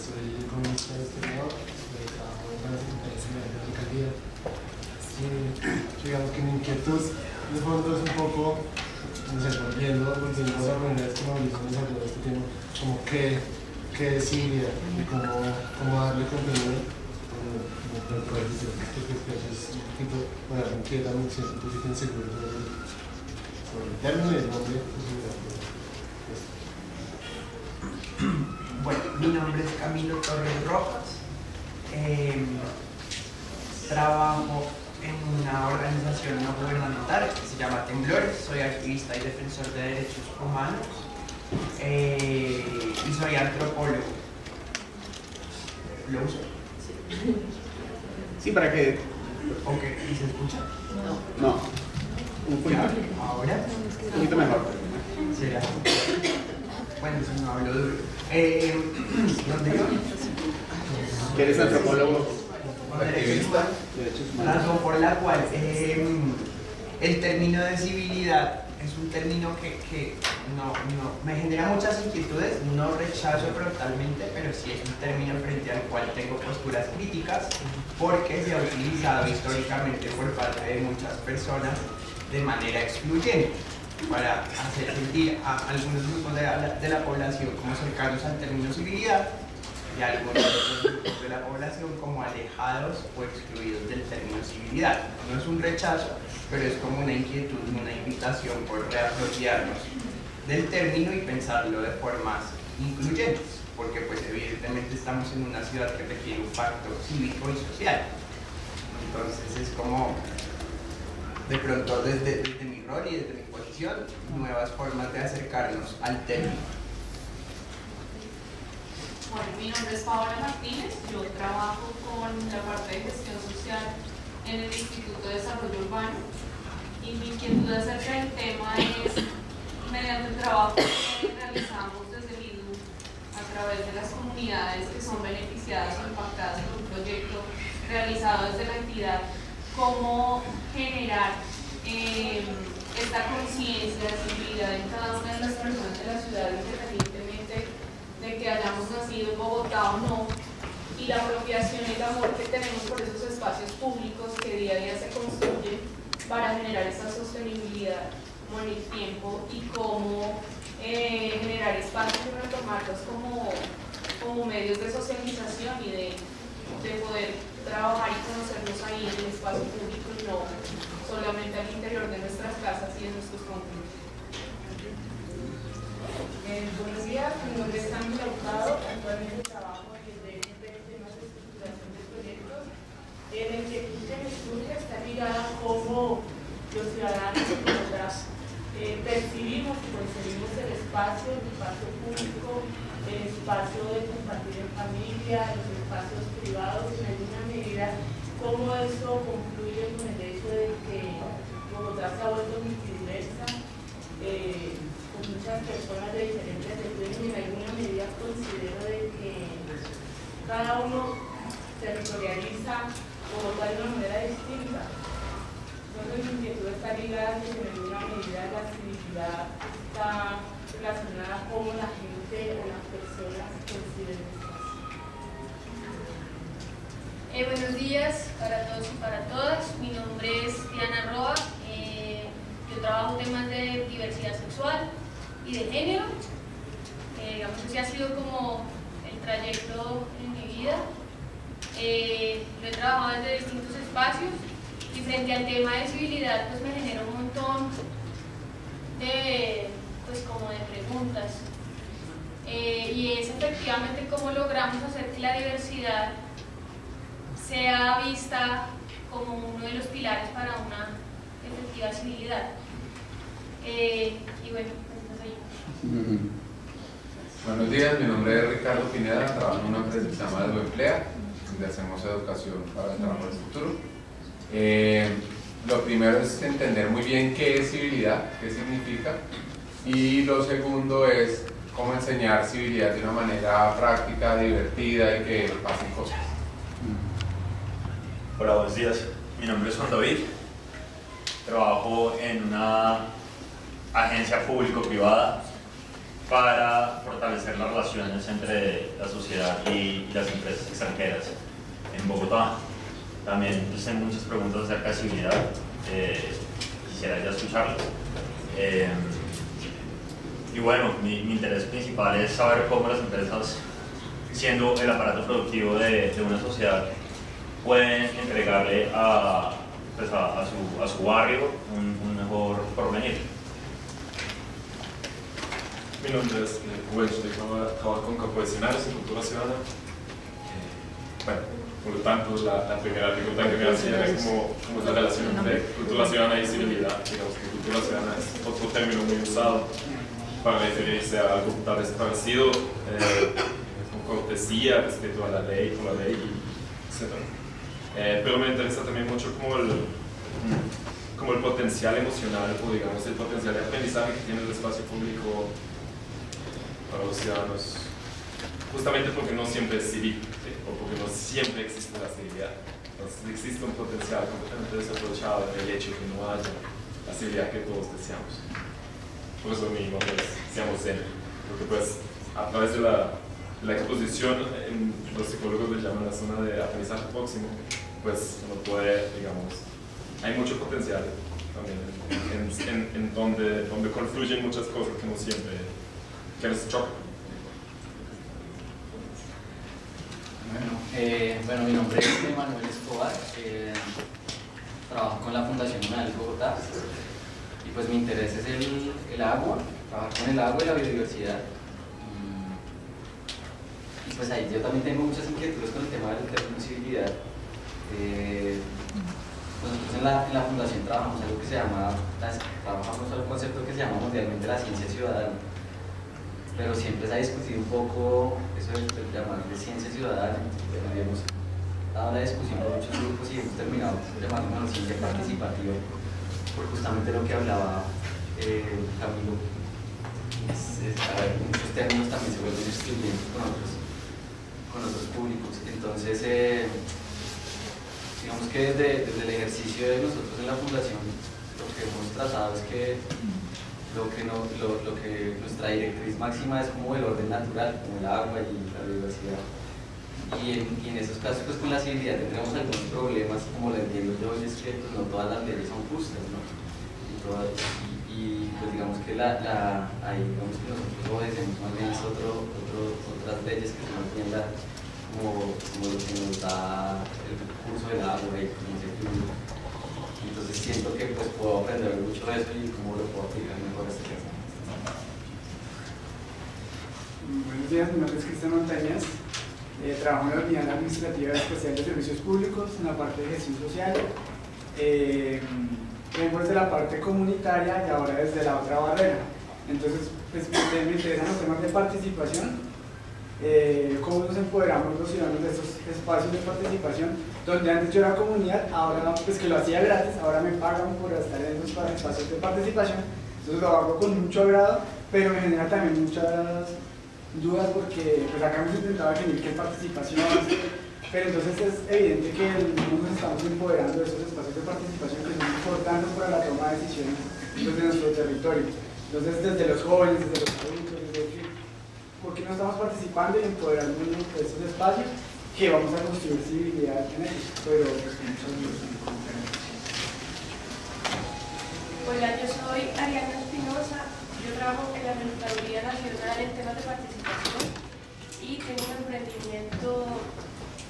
soy economista de este lado, trabajo en la Secretaría General de la Alcaldía. Digamos que mi inquietud de fondo es un poco, no sé, volviendo a la primera vez que Mauricio nos habló de este tema, como qué decir y cómo darle contenido. Pero pues, es un poquito, bueno, me inquieta, me siento un poquito inseguro sobre el término y el nombre. Bueno, mi nombre es Camilo Torres Rojas. Trabajo en una organización no gubernamental que se llama Temblores. Soy activista y defensor de derechos humanos y soy antropólogo. ¿Lo uso? Sí, para que... Ok, ¿y se escucha? No. Un poquito. ¿Ahora? Un poquito mejor. ¿Será? Bueno, si no hablo duro. ¿Dónde yo? ¿Que eres antropólogo? Activista. Razón por la cual el término de civilidad es un término que no me genera muchas inquietudes, no rechazo frontalmente, pero sí es un término frente al cual tengo posturas críticas porque se ha utilizado históricamente por parte de muchas personas de manera excluyente para hacer sentir a algunos grupos de la población como cercanos al término civilidad y a algunos grupos de la población como alejados o excluidos del término civilidad. No es un rechazo, pero es como una inquietud, una invitación por reapropiarnos del término y pensarlo de formas incluyentes, porque pues evidentemente estamos en una ciudad que requiere un pacto cívico y social. Entonces es como, de pronto desde mi rol y desde mi posición, nuevas formas de acercarnos al término. Bueno, mi nombre es Paola Martínez, yo trabajo con la parte de gestión social en el Instituto de Desarrollo Urbano y mi inquietud acerca del tema es mediante el trabajo que realizamos desde el IDU a través de las comunidades que son beneficiadas o impactadas por un proyecto realizado desde la entidad, cómo generar esta conciencia, sensibilidad en cada una de las personas de la ciudad, independientemente de que hayamos nacido en Bogotá o no, y la apropiación y el amor que tenemos por esos espacios públicos que día a día se construyen para generar esa sostenibilidad como en el tiempo y cómo generar espacios y retomarlos como medios de socialización y de poder trabajar y conocernos ahí en el espacio público y no solamente al interior de nuestras casas y de nuestros conjuntos. Buenos días, mi nombre es Ángela Hurtado, actualmente trabajo en el DNP de temas de estructuración de proyectos. La inquietud que me surge está ligada a cómo los ciudadanos y nosotras percibimos y concebimos el espacio público, el espacio de compartir en familia, los espacios privados, en alguna medida, cómo eso confluye con el hecho de que Bogotá se ha vuelto multidiversa, muchas personas de diferentes regiones y en alguna medida considero de que cada uno territorializa Bogotá de una manera distinta. Entonces mi inquietud está ligada a que en alguna medida la civilidad está relacionada a cómo la gente o las personas consideran el espacio. Buenos días para todos y para todas. Mi nombre es Diana Roa. Yo trabajo temas de diversidad sexual y de género. Digamos que ha sido como el trayecto en mi vida. Lo he trabajado desde distintos espacios y frente al tema de civilidad pues me genera un montón de, pues, como de preguntas. Y es efectivamente cómo logramos hacer que la diversidad sea vista como uno de los pilares para una efectiva civilidad. Y bueno, pues ahí. Buenos días, mi nombre es Ricardo Pineda, trabajo en una empresa que se llama Eduemplea, donde hacemos educación para el trabajo del futuro. Lo primero es entender muy bien qué es civilidad, qué significa, y lo segundo es cómo enseñar civilidad de una manera práctica, divertida y que pasen cosas. Hola, buenos días. Mi nombre es Juan David. Trabajo en una agencia público-privada para fortalecer las relaciones entre la sociedad y las empresas extranjeras en Bogotá. También pues, tengo muchas preguntas acerca de civilidad, quisiera ya escucharlas. Y bueno, mi interés principal es saber cómo las empresas, siendo el aparato productivo de una sociedad, pueden entregarle a su barrio un mejor porvenir. Mi nombre es Rubén, trabajo con Campo de Escenarios en Cultura Ciudadana. Bueno, por lo tanto, la primera pregunta que me hacían es cómo es la relación entre cultura ciudadana y civilidad. Digamos que cultura ciudadana es otro término muy usado para referirse a algo tal vez parecido, con cortesía, respeto a la ley, etc. Pero me interesa también mucho como el potencial emocional o digamos el potencial de aprendizaje que tiene el espacio público para los ciudadanos, justamente porque no siempre es civil, ¿sí? O porque no siempre existe la civilidad. Entonces existe un potencial completamente desaprovechado en el hecho que no haya la civilidad que todos deseamos. Por eso mi nombre es Seamos Zen, porque pues a través de la exposición, los psicólogos le llaman la zona de aprendizaje próximo, pues uno puede, digamos, hay mucho potencial también en donde confluyen muchas cosas que no siempre que nos chocan. Bueno, mi nombre es Emanuel Escobar, trabajo con la Fundación Munal Bogotá y pues mi interés es el agua, trabajar con el agua y la biodiversidad. Y pues ahí yo también tengo muchas inquietudes con el tema de la inclusividad. Nosotros en la Fundación trabajamos algo que se llama, trabajamos un concepto que se llama mundialmente la ciencia ciudadana, pero siempre se ha discutido un poco eso de llamarle ciencia ciudadana. Bueno, hemos dado la discusión con muchos grupos y hemos terminado llamando ciencia participativa, por justamente lo que hablaba Camilo. Muchos términos también se vuelven excluyentes con otros públicos. Entonces, digamos que desde el ejercicio de nosotros en la Fundación, lo que hemos tratado es que lo que nuestra directriz máxima es como el orden natural, como el agua y la biodiversidad. Y en esos casos, pues con la civilidad tendremos algunos problemas, como lo entiendo yo, y es que pues, no todas las leyes son justas, ¿no? Y pues digamos que ahí digamos que nosotros obedecemos más bien otras leyes que son más bien como lo que nos da el curso del agua y cómo se fluye. Entonces siento que pues puedo aprender mucho de eso y cómo lo puedo aplicar mejor a este caso. Buenos días, mi nombre es Cristian Montañas. Trabajo en la Unidad Administrativa Especial de Servicios Públicos en la parte de gestión social. Vengo desde la parte comunitaria y ahora desde la otra barrera. Entonces, pues, me interesan los temas de participación, cómo nos empoderamos los ciudadanos de estos espacios de participación, donde antes yo era comunidad, ahora pues que lo hacía gratis, ahora me pagan por estar en esos espacios de participación. Entonces lo hago con mucho agrado, pero me genera también muchas dudas porque pues acá hemos intentado definir qué es participación, pero entonces es evidente que nos estamos empoderando de esos espacios de participación que son importantes para la toma de decisiones de nuestro territorio. Entonces desde los jóvenes, desde los adultos, ¿por qué no estamos participando y empoderando de esos espacios que vamos a construir civilidad en ellos? Pero pues muchas gracias. Hola, yo soy Ariana Espinosa, yo trabajo en la Registraduría Nacional en temas de participación y tengo un emprendimiento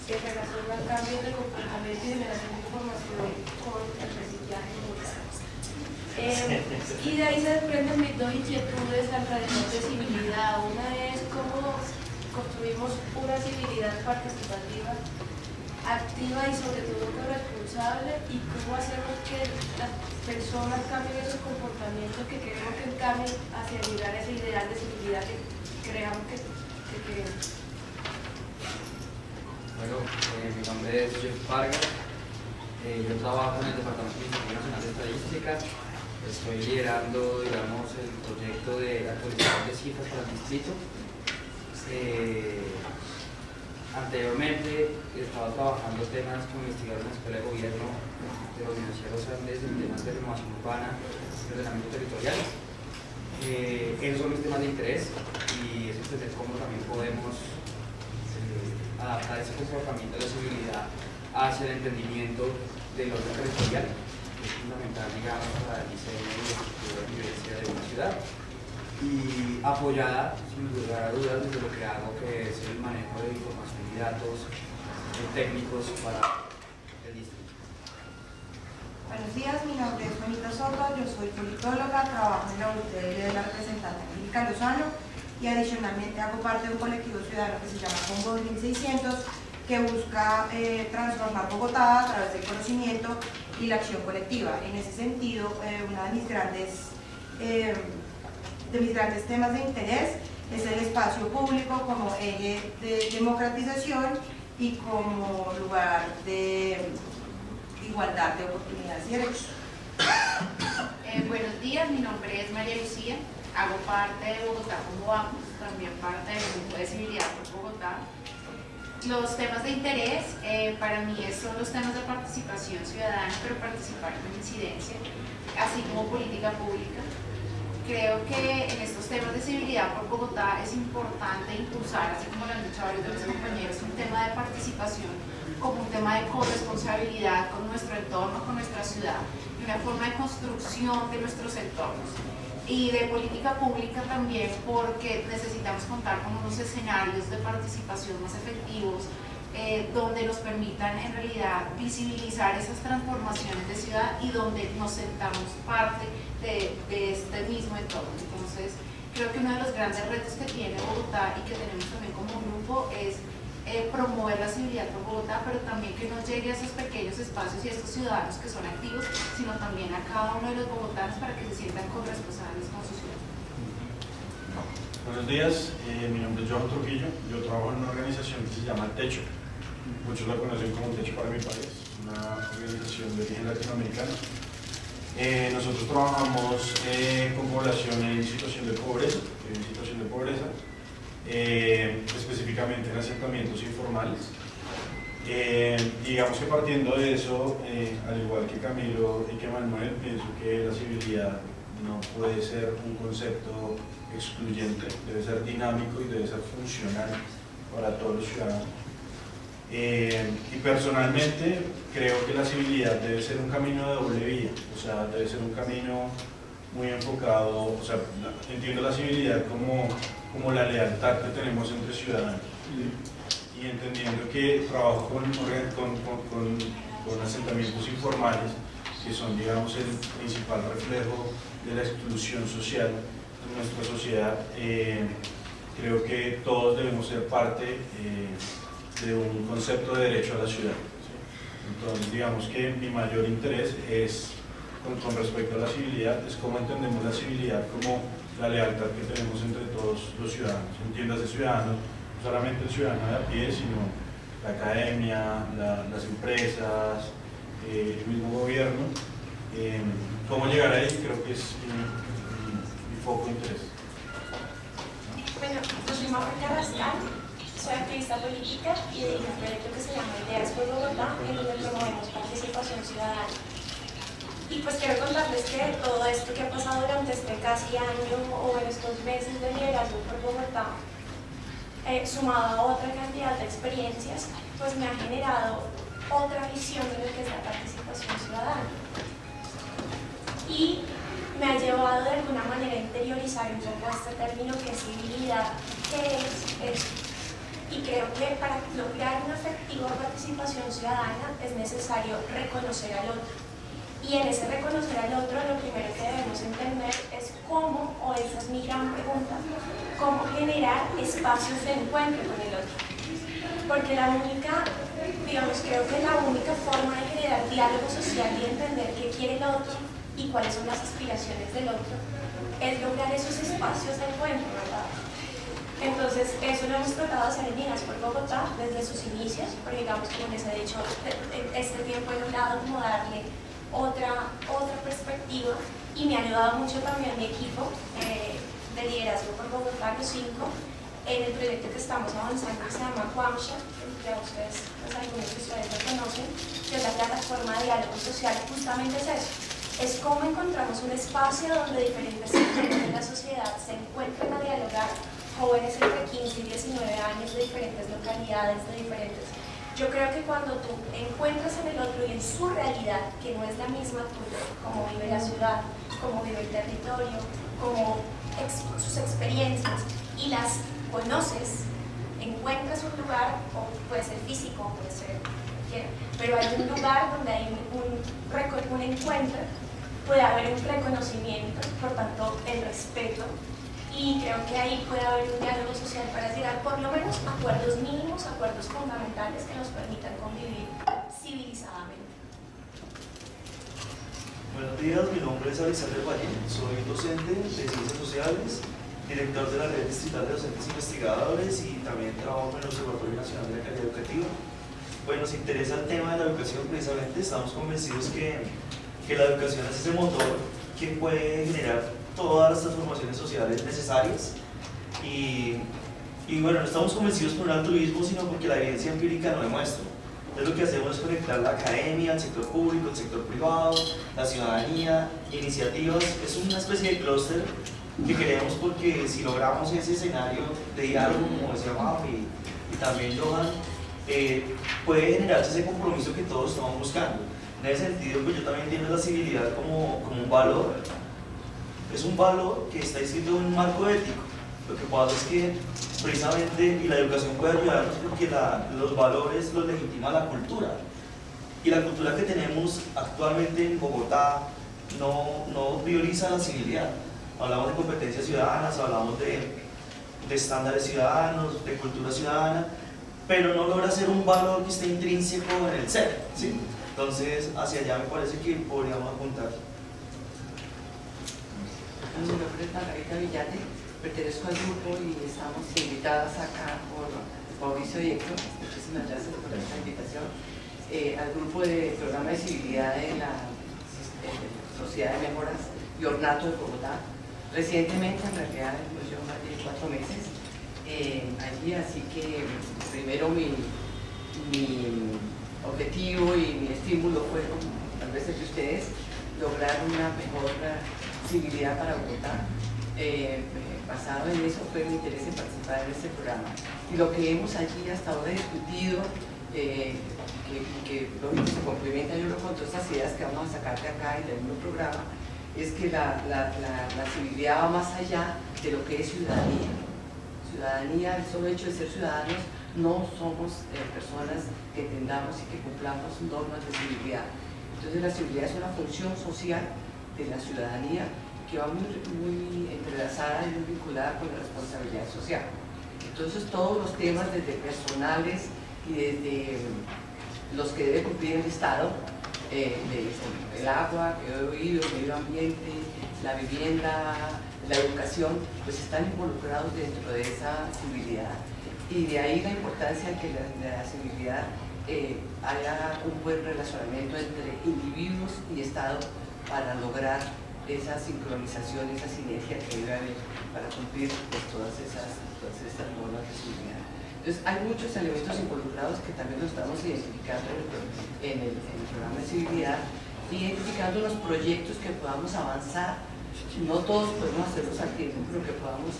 en relación al cambio de comportamiento y generación de información con el reciclaje local. Y de ahí se desprenden mis dos inquietudes alrededor de civilidad. Una es cómo construimos una civilidad participativa, activa y sobre todo corresponsable, y cómo hacemos que las personas cambien esos comportamientos que queremos que cambien hacia llegar a ese ideal de civilidad que creamos que queremos. Bueno, mi nombre es Jeff Vargas, yo trabajo en el Departamento de Instituto Nacional de Estadística, estoy liderando, digamos, el proyecto de actualización de cifras para el distrito. Anteriormente estaba trabajando temas como investigador en la Escuela de Gobierno de los Financieros Andes en temas de renovación urbana y ordenamiento territorial. Esos son mis temas de interés y es entender cómo también podemos adaptar ese comportamiento de la civilidad hacia el entendimiento del orden territorial, que es fundamental, digamos, para el diseño y la estructura de vivencia de una ciudad, y apoyada, sin lugar a dudas, desde lo que hago, que es el manejo de información y datos técnicos para el distrito. Buenos días, mi nombre es Juanita Soto, yo soy politóloga, trabajo en la UTL de la representante Angélica Lozano y adicionalmente hago parte de un colectivo ciudadano que se llama Congo 2600 que busca transformar Bogotá a través del conocimiento y la acción colectiva. En ese sentido, uno de mis grandes temas de interés es el espacio público como eje de democratización y como lugar de igualdad de oportunidades y derechos. Buenos días, mi nombre es María Lucía, hago parte de Bogotá Como Vamos, también parte del grupo de civilidad por Bogotá. Los temas de interés para mí son los temas de participación ciudadana, pero participar con incidencia, así como política pública. Creo que en estos temas de civilidad por Bogotá es importante impulsar, así como lo han dicho varios de los compañeros, un tema de participación como un tema de corresponsabilidad con nuestro entorno, con nuestra ciudad, y una forma de construcción de nuestros entornos. Y de política pública también, porque necesitamos contar con unos escenarios de participación más efectivos, donde nos permitan en realidad visibilizar esas transformaciones de ciudad y donde nos sentamos parte de este mismo entorno. Entonces, creo que uno de los grandes retos que tiene Bogotá y que tenemos también como grupo es promover la civilidad por Bogotá, pero también que no llegue a esos pequeños espacios y a estos ciudadanos que son activos, sino también a cada uno de los bogotanos para que se sientan corresponsables con su ciudad. Buenos días, mi nombre es Johan Trujillo, yo trabajo en una organización que se llama Techo, muchos la conocen como Techo para mi país, una organización de origen latinoamericano. Nosotros trabajamos con población en situación de pobreza, específicamente en asentamientos informales. Digamos que partiendo de eso, al igual que Camilo y que Manuel, pienso que la civilidad no puede ser un concepto excluyente, debe ser dinámico y debe ser funcional para todos los ciudadanos. Y personalmente creo que la civilidad debe ser un camino de doble vía, o sea, debe ser un camino muy enfocado, o sea, entiendo la civilidad como la lealtad que tenemos entre ciudadanos y entendiendo que trabajo con asentamientos informales que son, digamos, el principal reflejo de la exclusión social de nuestra sociedad. Creo que todos debemos ser parte de un concepto de derecho a la ciudad, ¿sí? Entonces, digamos que mi mayor interés es con respecto a la civilidad, es cómo entendemos la civilidad como la lealtad que tenemos entre todos los ciudadanos. Entiéndase ciudadanos, no solamente el ciudadano de a pie, sino la academia, las empresas, el mismo gobierno. ¿Cómo llegar ahí? Creo que es mi foco de interés. Bueno, yo soy María Rascal, soy activista política y dirijo un proyecto que se llama Ideas por Bogotá, en donde promovemos participación ciudadana. Y pues quiero contarles que todo esto que ha pasado durante este casi año o en estos meses de liderazgo por Bogotá, sumado a otra cantidad de experiencias, pues me ha generado otra visión de lo que es la participación ciudadana. Y me ha llevado de alguna manera a interiorizar un poco este término que es civilidad, que es eso. Y creo que para lograr una efectiva participación ciudadana es necesario reconocer al otro. Y en ese reconocer al otro, lo primero que debemos entender es cómo, o esa es mi gran pregunta, cómo generar espacios de encuentro con el otro. Porque la única, digamos, creo que la única forma de generar diálogo social y entender qué quiere el otro y cuáles son las aspiraciones del otro es lograr esos espacios de encuentro, ¿verdad? Entonces, eso lo hemos tratado de hacer en Ideas por Bogotá desde sus inicios, porque digamos, como les he dicho, este tiempo he logrado como darle otra perspectiva y me ha ayudado mucho también mi equipo de liderazgo por Bogotá, los 5, en el proyecto que estamos avanzando que se llama Quamsha, que ustedes, pues algunos de ustedes lo conocen, que es la plataforma de diálogo social. Justamente es eso, es cómo encontramos un espacio donde diferentes sectores de la sociedad se encuentren a dialogar, jóvenes entre 15 y 19 años de diferentes localidades, de diferentes... Yo creo que cuando tú encuentras en el otro y en su realidad, que no es la misma tuya, cómo vive la ciudad, cómo vive el territorio, cómo sus experiencias, y las conoces, encuentras un lugar, o puede ser físico, puede ser cualquiera, pero hay un lugar donde hay un encuentro, puede haber un reconocimiento, por tanto el respeto, y creo que ahí puede haber un diálogo social para llegar por lo menos a acuerdos mínimos, acuerdos fundamentales que nos permitan convivir civilizadamente. Buenos días, mi nombre es Alexander Valle, soy docente de Ciencias Sociales, director de la Red Distrital de Docentes Investigadores y también trabajo en el Observatorio Nacional de la Calidad Educativa. Pues nos interesa el tema de la educación precisamente, estamos convencidos que la educación es ese motor que puede generar todas las transformaciones sociales necesarias y bueno, no estamos convencidos por un altruismo, sino porque la evidencia empírica lo demuestra. Entonces lo que hacemos es conectar la academia, el sector público, el sector privado, la ciudadanía, iniciativas, es una especie de clúster que queremos porque si logramos ese escenario de diálogo, como decía Mafi y también Johan, puede generarse ese compromiso que todos estamos buscando. En ese sentido, pues yo también entiendo la civilidad como un valor. Es un valor que está inscrito en un marco ético. Lo que pasa es que precisamente, y la educación puede ayudarnos porque los valores los legitima la cultura. Y la cultura que tenemos actualmente en Bogotá no prioriza la civilidad. Hablamos de competencias ciudadanas, hablamos de estándares ciudadanos, de cultura ciudadana, pero no logra ser un valor que esté intrínseco en el ser, ¿sí? Entonces, hacia allá me parece que podríamos apuntar. Mi nombre es Margarita Villate, pertenezco al grupo y estamos invitadas acá por Mauricio y Héctor, muchísimas gracias por esta invitación, al grupo de programa de civilidad de la Sociedad de Mejoras y Ornato de Bogotá. Recientemente, en realidad, pues yo más de 4 meses allí, así que primero mi objetivo y mi estímulo fueron, tal vez el de ustedes, lograr una mejor civilidad para Bogotá. Basado en eso fue mi interés en participar en este programa. Y lo que hemos allí hasta ahora discutido, que lógico se complementa, yo creo, con todas estas ideas que vamos a sacar de acá y del mismo programa, es que la civilidad va más allá de lo que es ciudadanía. Ciudadanía, el solo hecho de ser ciudadanos, no somos personas que entendamos y que cumplamos normas de civilidad. Entonces la civilidad es una función social de la ciudadanía que va muy entrelazada y muy vinculada con la responsabilidad social. Entonces todos los temas, desde personales y desde los que debe cumplir el Estado, el agua, que he oído, el medio ambiente, la vivienda, la educación, pues están involucrados dentro de esa civilidad. Y de ahí la importancia de que la civilidad haya un buen relacionamiento entre individuos y Estado para lograr esa sincronización, esa sinergia que debe haber para cumplir pues, todas estas normas de civilidad. Entonces hay muchos elementos involucrados que también los estamos identificando en el programa de civilidad, identificando los proyectos que podamos avanzar. No todos podemos hacerlos al tiempo, pero que podamos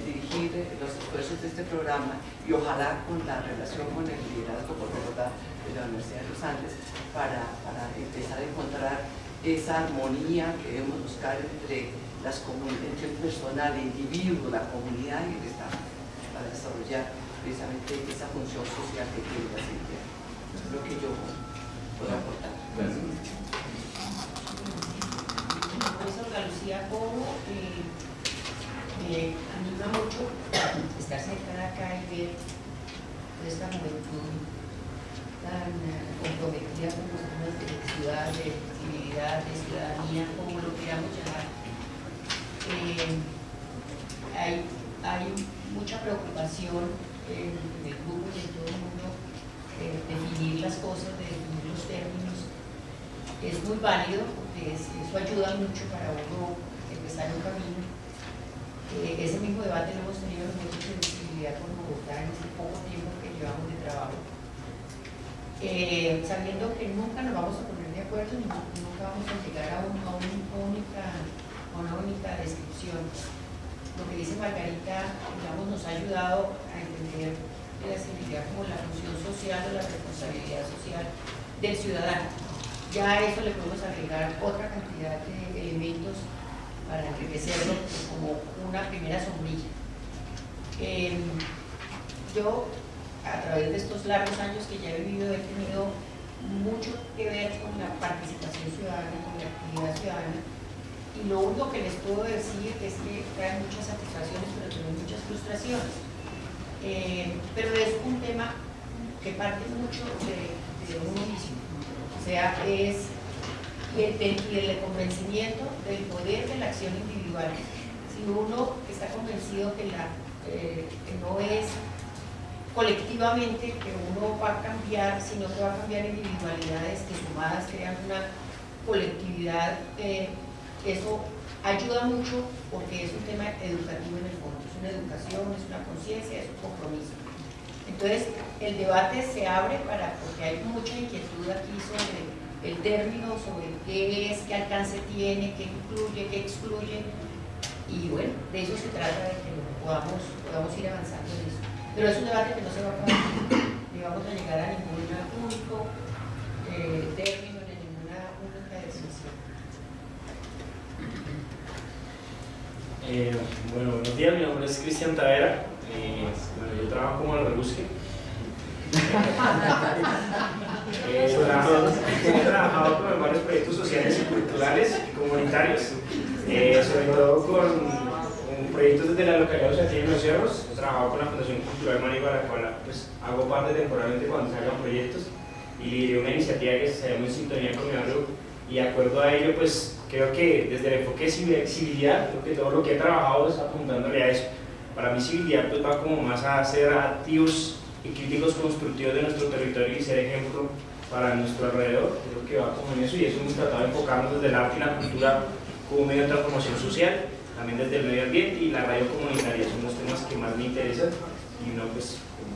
dirigir los esfuerzos de este programa y ojalá con la relación con el liderazgo por Bogotá de la Universidad de los Andes para empezar a encontrar esa armonía que debemos buscar entre el personal, el individuo, la comunidad y el Estado para desarrollar precisamente esa función social que tiene la civilidad. Es lo que yo puedo aportar. Gracias. Soy Olga Lucía Cobo, me anima mucho estar sentada acá y ver esta juventud tan comprometida con los temas de ciudad, de civilidad, de ciudadanía, como lo queramos llamar. Hay mucha preocupación en el grupo y en todo el mundo de definir las cosas, de definir los términos. Es muy válido porque eso ayuda mucho para uno empezar un camino. Ese mismo debate lo hemos tenido en los medios de visibilidad con Bogotá en este poco tiempo que llevamos de trabajo. Sabiendo que nunca nos vamos a poner de acuerdo ni nunca vamos a llegar a una única descripción. Lo que dice Margarita, digamos, nos ha ayudado a entender la civilidad como la función social o la responsabilidad social del ciudadano. Ya a eso le podemos agregar otra cantidad de elementos para enriquecerlo como una primera sombrilla. Yo, a través de estos largos años que ya he vivido, he tenido mucho que ver con la participación ciudadana, con la actividad ciudadana, y lo único que les puedo decir es que trae muchas satisfacciones, pero también muchas frustraciones. Pero es un tema que parte mucho de uno mismo, o sea, es del convencimiento del poder de la acción individual. Si uno está convencido que no es colectivamente que uno va a cambiar, sino que va a cambiar individualidades que sumadas crean una colectividad, eso ayuda mucho porque es un tema educativo en el fondo, es una educación, es una conciencia, es un compromiso. Entonces el debate se abre porque hay mucha inquietud aquí sobre el término, sobre qué es, qué alcance tiene, qué incluye, qué excluye, y bueno, de eso se trata, de que podamos ir avanzando en eso. Pero es un debate que no se va a acabar, ni vamos a llegar a ningún único término, ni ninguna única decisión. Bueno, buenos días, mi nombre es Cristian Tavera. Bueno, yo trabajo como el rebusque. He trabajado con varios proyectos sociales y culturales y comunitarios, sobre todo con proyectos desde la localidad de Oceanía y Los Cerros. He trabajado con la Fundación Cultural Maní, para la cual pues, hago parte temporalmente cuando salgan proyectos, y lideré una iniciativa que se llama En Sintonía con mi barrio, y de acuerdo a ello pues creo que desde el enfoque de civilidad, creo que todo lo que he trabajado está apuntándole a eso. Para mí civilidad pues va como más a ser activos y críticos constructivos de nuestro territorio y ser ejemplo para nuestro alrededor. Creo que va como en eso, y eso hemos tratado de enfocarnos desde el arte y la cultura como medio de transformación social, también desde el medio ambiente y la radio comunitaria. Son los temas que más me interesan y no pues como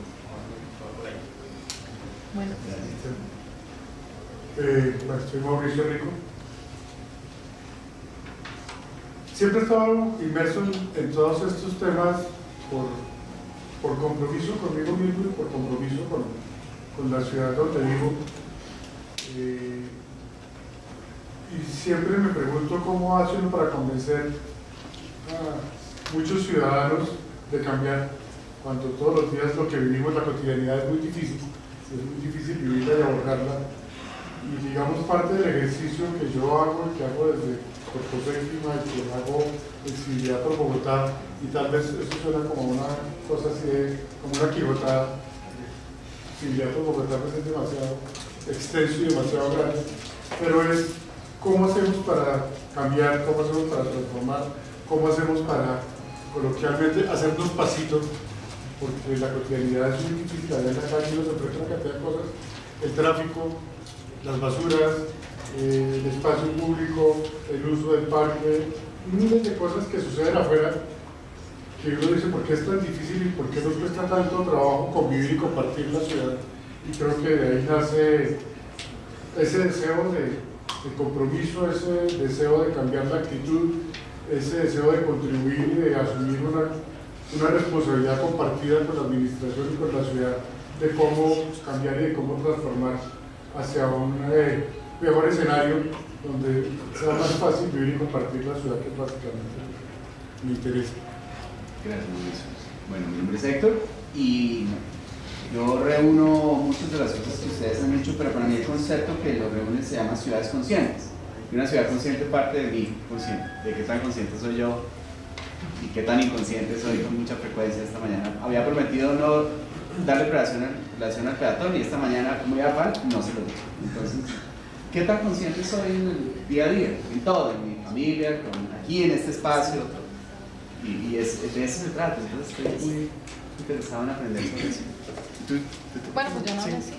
por ahí. Bueno, soy Mauricio Rico. Siempre he estado inmerso en todos estos temas por compromiso conmigo mismo y por compromiso con la ciudad donde vivo. Y siempre me pregunto cómo hacen para convencer a muchos ciudadanos de cambiar, cuando todos los días lo que vivimos, la cotidianidad, es muy difícil vivirla y abordarla. Y digamos, parte del ejercicio que yo hago, el que hago desde Puerto Séptima, y que hago en civilidad por Bogotá, y tal vez eso suena como una cosa así, como una quijotada. Civilidad por Bogotá pues es demasiado extenso y demasiado grande, pero es cómo hacemos para cambiar, cómo hacemos para transformar, cómo hacemos para coloquialmente hacernos pasitos, porque la cotidianidad es muy difícil. Allá en la calle nos enfrenta una cantidad de cosas, el tráfico, las basuras, el espacio público, el uso del parque, miles de cosas que suceden afuera, que uno dice por qué es tan difícil y por qué nos cuesta tanto trabajo convivir y compartir la ciudad. Y creo que de ahí nace ese deseo de compromiso, ese deseo de cambiar la actitud, ese deseo de contribuir y de asumir una responsabilidad compartida con la administración y con la ciudad, de cómo cambiar y de cómo transformar hacia un mejor escenario donde sea más fácil vivir y compartir la ciudad, que es básicamente mi interés. Gracias, Mauricio. Bueno, mi nombre es Héctor y yo reúno muchas de las cosas que ustedes han hecho, pero para mí el concepto que lo reúne se llama ciudades conscientes. Y una ciudad consciente parte de mí, consciente, de qué tan consciente soy yo y qué tan inconsciente soy con mucha frecuencia. Esta mañana había prometido no darle relación al peatón y esta mañana, muy afán, no se lo digo. Entonces, ¿qué tan consciente soy en el día a día? En todo, en mi familia, aquí en este espacio. Y de eso se trata. Entonces estoy muy interesado en aprender sobre eso. Bueno, pues yo no lo sé.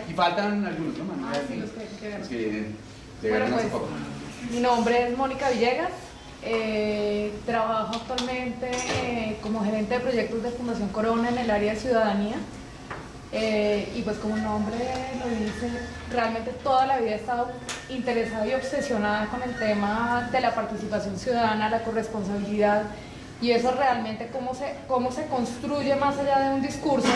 Y faltan algunos, ¿no? Manuel, Sí, los que los que llegaron hace poco. Mi nombre es Mónica Villegas. Trabajo actualmente como gerente de proyectos de Fundación Corona en el área de ciudadanía. Y pues como el nombre lo dice, realmente toda la vida he estado interesada y obsesionada con el tema de la participación ciudadana, la corresponsabilidad, y eso realmente cómo se construye más allá de un discurso,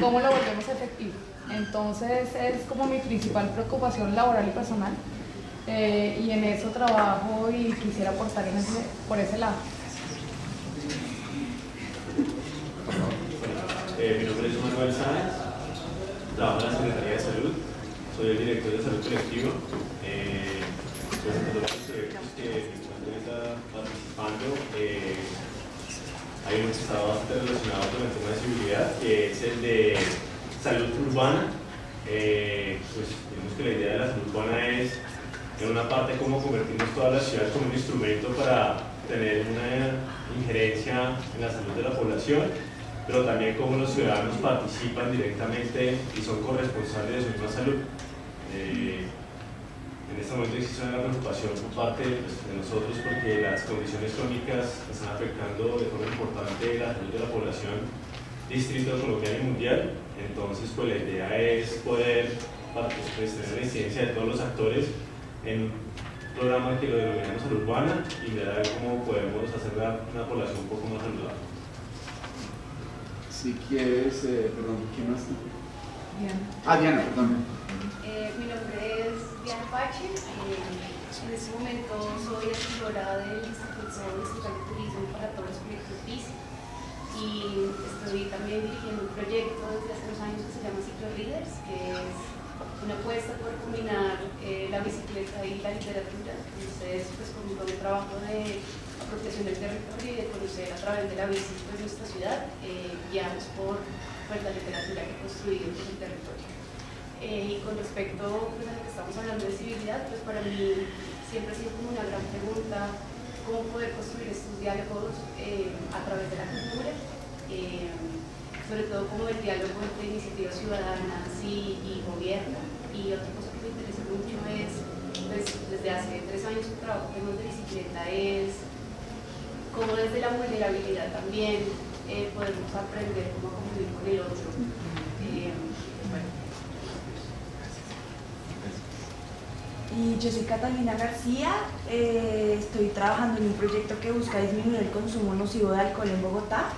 cómo lo volvemos efectivo. Entonces es como mi principal preocupación laboral y personal, y en eso trabajo y quisiera aportar por ese lado. Mi nombre es Manuel Sáenz, trabajo en la Secretaría de Salud, soy el director de Salud Colectiva. Presentando los proyectos que me encuentro ahorita participando, hay uno que está bastante relacionado con el tema de seguridad, que es el de salud urbana. Pues digamos que la idea de la salud urbana es, en una parte, cómo convertimos toda la ciudad como un instrumento para tener una injerencia en la salud de la población, pero también cómo los ciudadanos participan directamente y son corresponsables de su misma salud. En este momento existe una preocupación por parte de nosotros porque las condiciones crónicas están afectando de forma importante la salud de la población distrito, colombiano y mundial. Entonces, pues la idea es poder tener la incidencia de todos los actores en un programa que lo denominamos salud urbana y ver cómo podemos hacer una población un poco más saludable. Si quieres, perdón, ¿quién más? Diana. Diana, perdón. Mi nombre es Diana Pache. En este momento soy asesora del Instituto Municipal de Turismo para todos los proyectos BICI y estoy también dirigiendo un proyecto desde hace 2 años que se llama Ciclo Readers, que es una apuesta por combinar la bicicleta y la literatura. Entonces, pues con un trabajo de apropiación del territorio y de conocer a través de la bici pues, nuestra ciudad, guiados por la literatura que he construido en el territorio. Y con respecto pues, a lo que estamos hablando de civilidad, pues para mí siempre ha sido como una gran pregunta cómo poder construir estos diálogos a través de la cultura, sobre todo como el diálogo entre iniciativas ciudadanas y gobierno. Y otra cosa que me interesa mucho es, pues, desde hace 3 años que trabajo en temas de bicicleta, es cómo desde la vulnerabilidad también podemos aprender cómo convivir con el otro. Y yo soy Catalina García, estoy trabajando en un proyecto que busca disminuir el consumo nocivo de alcohol en Bogotá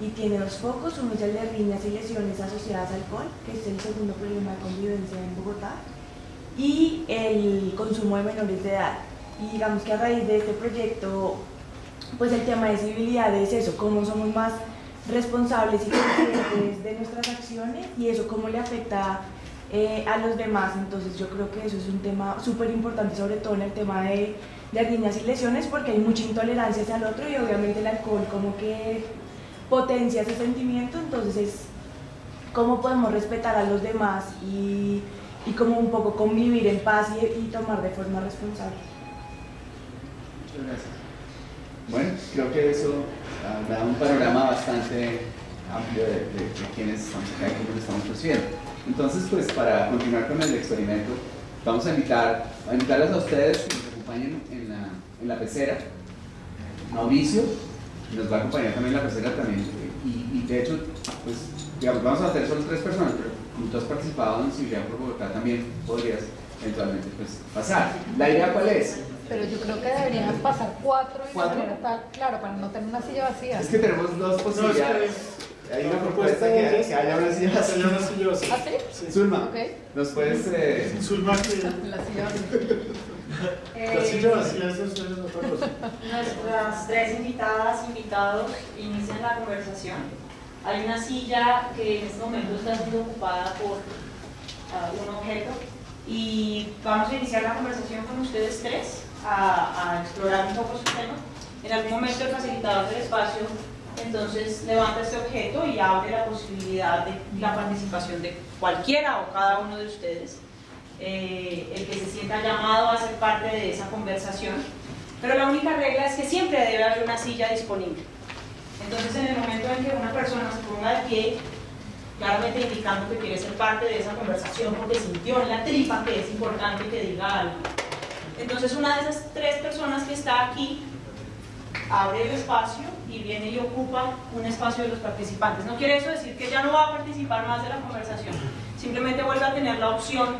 y tiene 2 focos, uno es el de riñas y lesiones asociadas al alcohol, que es el segundo problema de convivencia en Bogotá, y el consumo de menores de edad. Y digamos que a raíz de este proyecto, pues el tema de civilidad es eso, cómo somos más responsables y conscientes de nuestras acciones y eso cómo le afecta a los demás. Entonces yo creo que eso es un tema súper importante, sobre todo en el tema de riñas y lesiones, porque hay mucha intolerancia hacia el otro y obviamente el alcohol como que potencia ese sentimiento. Entonces es cómo podemos respetar a los demás y como un poco convivir en paz y tomar de forma responsable. Muchas gracias. Bueno, creo que eso da un panorama bastante amplio de quiénes estamos acá y cómo lo estamos recibiendo. Entonces, pues para continuar con el experimento, vamos a invitarles a ustedes que nos acompañen en la pecera. Mauricio nos va a acompañar también en la pecera también. Y de hecho, pues digamos, vamos a hacer solo 3 personas, pero como tú has participado en Civilidad por Bogotá, también podrías eventualmente pues, pasar. ¿La idea cuál es? Pero yo creo que deberían pasar 4 de manera tal, claro, para no tener una silla vacía. Es que tenemos 2 posibilidades. Hay una propuesta que haya una silla vacía. ¿Ah, sí? Zulma, okay. ¿nos puedes...? Zulma, la silla vacía. La silla vacía es otra cosa. Nuestras 3 invitados inician la conversación. Hay una silla que en este momento está siendo ocupada por un objeto y vamos a iniciar la conversación con ustedes 3 a explorar un poco su tema. En algún momento el facilitador del espacio entonces levanta este objeto y abre la posibilidad de la participación de cualquiera o cada uno de ustedes, el que se sienta llamado a ser parte de esa conversación, pero la única regla es que siempre debe haber una silla disponible. Entonces en el momento en que una persona se ponga de pie, claramente indicando que quiere ser parte de esa conversación porque sintió en la tripa que es importante que diga algo, entonces una de esas 3 personas que está aquí abre el espacio y viene y ocupa un espacio de los participantes. No quiere eso decir que ya no va a participar más de la conversación, simplemente vuelve a tener la opción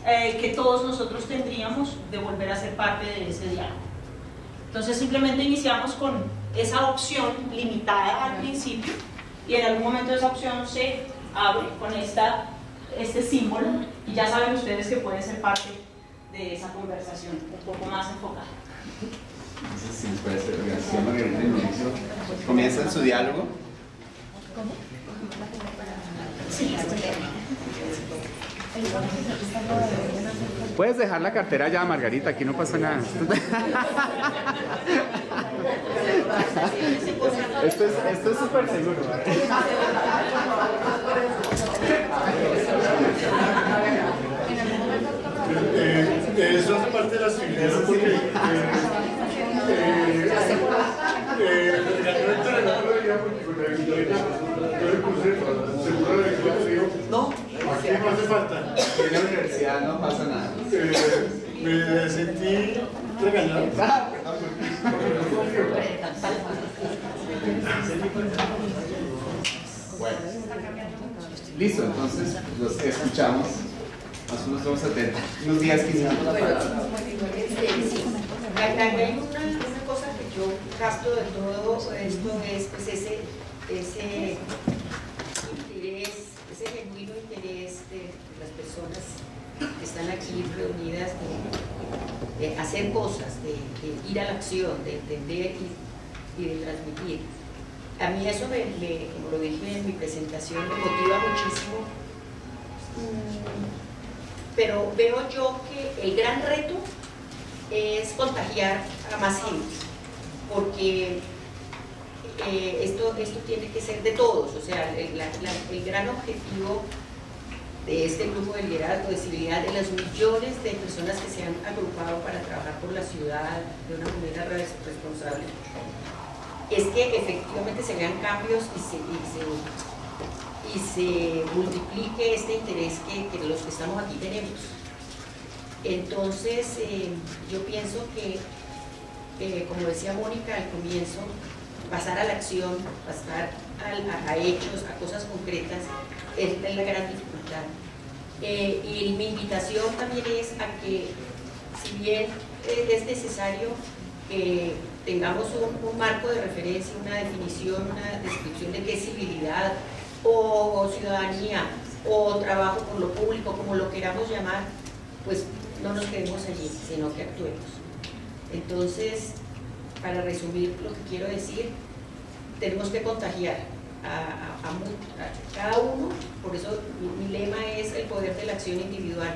que todos nosotros tendríamos de volver a ser parte de ese diálogo. Entonces simplemente iniciamos con esa opción limitada al principio y en algún momento esa opción se abre con este símbolo y ya saben ustedes que pueden ser parte de esa conversación un poco más enfocada. Entonces, si nos puede hacer gracias, Margarita y Mauricio, comienzan su diálogo. ¿Cómo? Sí, Puedes dejar la cartera ya, Margarita, aquí no pasa nada. Esto es súper seguro. Eso hace parte de la civilidad porque no, aquí no hace falta. En la universidad no pasa nada. Me sentí regañado. Bueno, listo, entonces los escuchamos. Más o menos estamos atentos. Unos 10, 15 minutos. Hay una cosa que yo capto de todo esto es pues ese interés, ese genuino interés de las personas que están aquí reunidas de hacer cosas, de ir a la acción, de entender y de transmitir. A mí eso, como lo dije en mi presentación, me motiva muchísimo. Pero veo yo que el gran reto es contagiar a más gente, porque esto tiene que ser de todos, o sea, el gran objetivo de este grupo de liderazgo de civilidad, de las millones de personas que se han agrupado para trabajar por la ciudad de una manera responsable, es que efectivamente se vean cambios y se multiplique este interés que los que estamos aquí tenemos. Entonces, yo pienso que, como decía Mónica al comienzo, pasar a la acción, pasar a hechos, a cosas concretas, es la gran dificultad. Y mi invitación también es a que, si bien es necesario que tengamos un marco de referencia, una definición, una descripción de qué es civilidad, o ciudadanía, o trabajo por lo público, como lo queramos llamar, pues no nos quedemos allí, sino que actuemos. Entonces, para resumir lo que quiero decir, tenemos que contagiar a cada uno, por eso mi lema es el poder de la acción individual.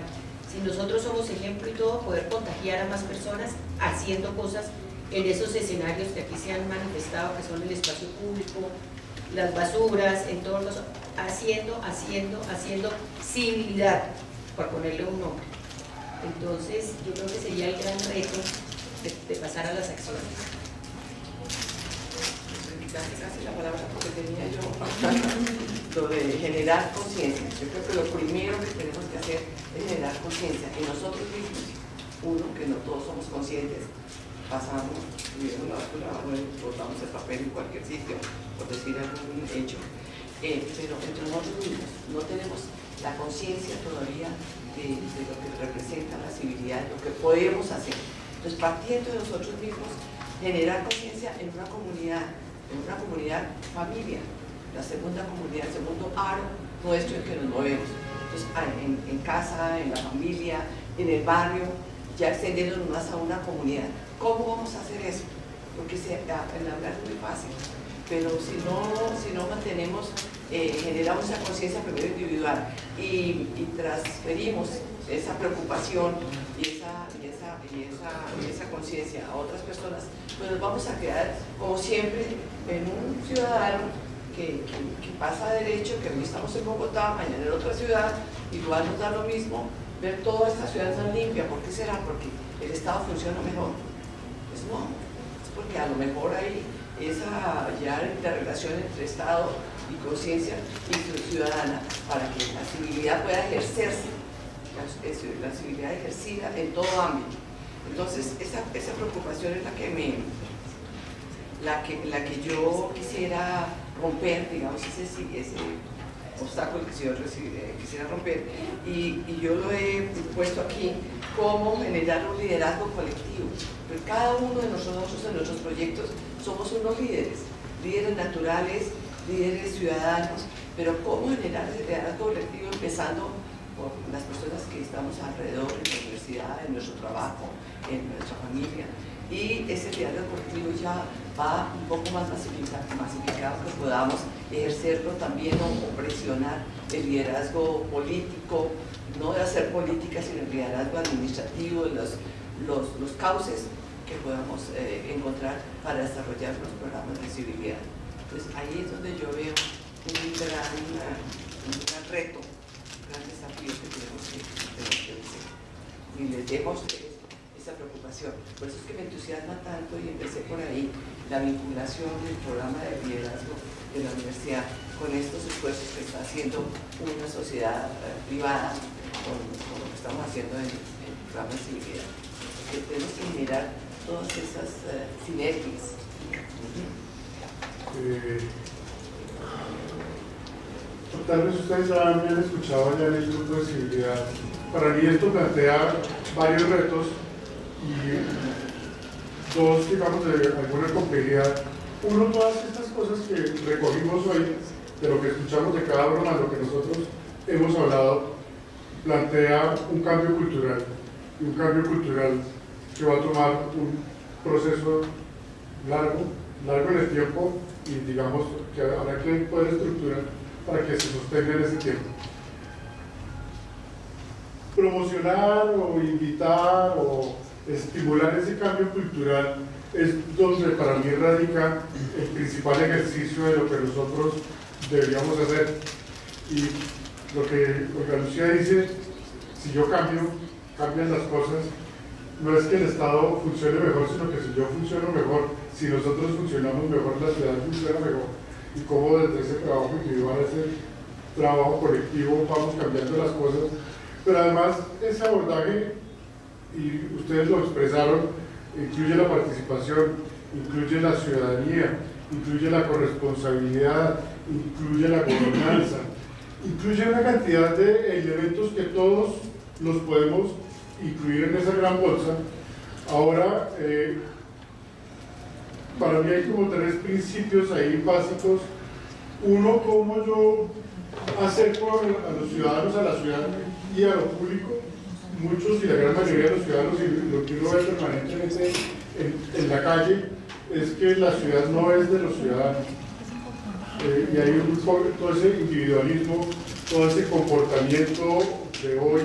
Si nosotros somos ejemplo y todo, poder contagiar a más personas haciendo cosas en esos escenarios que aquí se han manifestado, que son el espacio público, las basuras, en todos los, haciendo civilidad, por ponerle un nombre. Entonces, yo creo que sería el gran reto de pasar a las acciones. Casi la palabra porque tenía yo lo de generar conciencia. Yo creo que lo primero que tenemos que hacer es generar conciencia en nosotros mismos. Uno, que no todos somos conscientes, pasamos, viendo la basura, botamos el papel en cualquier sitio, por decir algún hecho, pero entre nosotros mismos no tenemos la conciencia todavía de lo que representa la civilidad, lo que podemos hacer. Entonces, partiendo de nosotros mismos, generar conciencia en una comunidad familia, la segunda comunidad, el segundo aro nuestro en que nos movemos. Entonces, en casa, en la familia, en el barrio, ya extendiéndonos más a una comunidad. ¿Cómo vamos a hacer eso? Porque el hablar es muy fácil, pero si no mantenemos, generamos esa conciencia primero individual y transferimos esa preocupación y esa conciencia a otras personas, pues nos vamos a quedar, como siempre, en un ciudadano que pasa derecho, que hoy estamos en Bogotá, mañana en otra ciudad, igual nos da lo mismo ver toda esta ciudad tan limpia. ¿Por qué será? Porque el Estado funciona mejor. Pues no, es porque a lo mejor hay esa ya interrelación entre Estado y conciencia ciudadana para que la civilidad pueda ejercerse, la civilidad ejercida en todo ámbito. Entonces, esa preocupación es la que la que yo quisiera romper, digamos, ese obstáculo que yo quisiera romper, y yo lo he puesto aquí como generar un liderazgo colectivo. Pues cada uno de nosotros en nuestros proyectos somos unos líderes naturales, líderes ciudadanos, pero cómo generar ese liderazgo colectivo empezando por las personas que estamos alrededor, en la universidad, en nuestro trabajo, en nuestra familia. Y ese liderazgo colectivo ya va un poco más masificado, que podamos ejercerlo también o presionar el liderazgo político, no de hacer política, sino el liderazgo administrativo, los cauces que podamos encontrar para desarrollar los programas de civilidad. Entonces ahí es donde yo veo un gran reto, un gran desafío que tenemos que vencer. Y les dejo a ustedes esa preocupación. Por eso es que me entusiasma tanto y empecé por ahí la vinculación del programa de liderazgo de la universidad con estos esfuerzos que está haciendo una sociedad privada con lo que estamos haciendo en el programa de civilidad. Que tenemos que generar todas esas sinergias. Tal vez ustedes ya me han escuchado ya en el grupo de civilidad. Para mí esto plantea varios retos y dos, digamos, de alguna complejidad. Uno, todas estas cosas que recogimos hoy, de lo que escuchamos de cada uno, más lo que nosotros hemos hablado, plantea un cambio cultural, y un cambio cultural que va a tomar un proceso largo en el tiempo, y digamos que habrá que poder estructurar para que se sostenga en ese tiempo. Promocionar o invitar o estimular ese cambio cultural es donde para mí radica el principal ejercicio de lo que nosotros deberíamos hacer. Y lo que Lucía dice, si yo cambio, cambian las cosas. No es que el Estado funcione mejor, sino que si yo funciono mejor, si nosotros funcionamos mejor, la ciudad funciona mejor. Y cómo desde ese trabajo individual, ese trabajo colectivo, vamos cambiando las cosas. Pero además, ese abordaje, y ustedes lo expresaron, incluye la participación, incluye la ciudadanía, incluye la corresponsabilidad, incluye la gobernanza, incluye una cantidad de elementos que todos los podemos incluir en esa gran bolsa. Ahora, para mí hay como tres principios ahí básicos. Uno, cómo yo acerco a los ciudadanos a la ciudad y a lo público. Muchos y la gran mayoría de los ciudadanos, y lo que uno ve permanentemente en la calle, es que la ciudad no es de los ciudadanos. Y hay todo ese individualismo, todo ese comportamiento de hoy,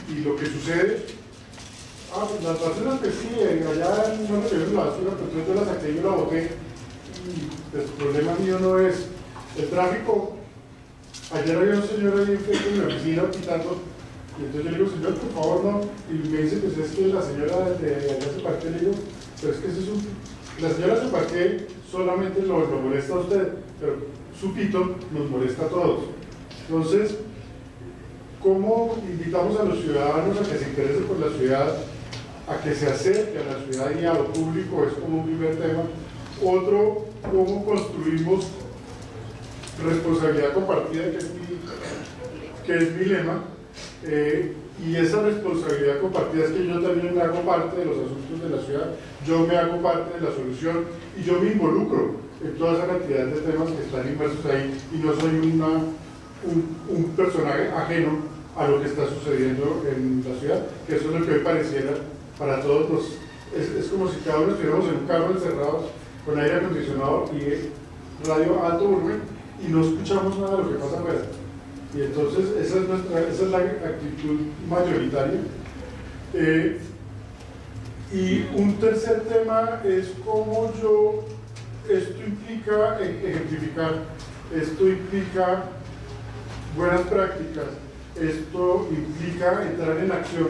y lo que sucede, pues las basuras que sí, allá no me lleven la basura, pero entonces yo la saqué y yo la boté, y el problema mío no es el tráfico. Ayer había un señor ahí enfrente de mi oficina quitando, y entonces yo le digo, señor, por favor no, y me dice, pues es que la señora de allá se parqué, le digo, pero es que eso es la señora se parqué solamente lo molesta a usted, pero su pito nos molesta a todos. Entonces, ¿cómo invitamos a los ciudadanos a que se interesen por la ciudad, a que se acerque a la ciudad y a lo público? Es como un primer tema. Otro, ¿cómo construimos responsabilidad compartida, que es mi lema? Y esa responsabilidad compartida es que yo también me hago parte de los asuntos de la ciudad, yo me hago parte de la solución y yo me involucro en toda esa cantidad de temas que están inmersos ahí, y no soy un personaje ajeno a lo que está sucediendo en la ciudad, que eso es lo que hoy pareciera para todos los... Es como si cada uno estuviéramos en un carro encerrados con aire acondicionado y radio a alto volumen y no escuchamos nada de lo que pasa afuera. Y entonces esa es la actitud mayoritaria. Y un tercer tema es cómo esto implica ejemplificar, esto implica buenas prácticas, esto implica entrar en acción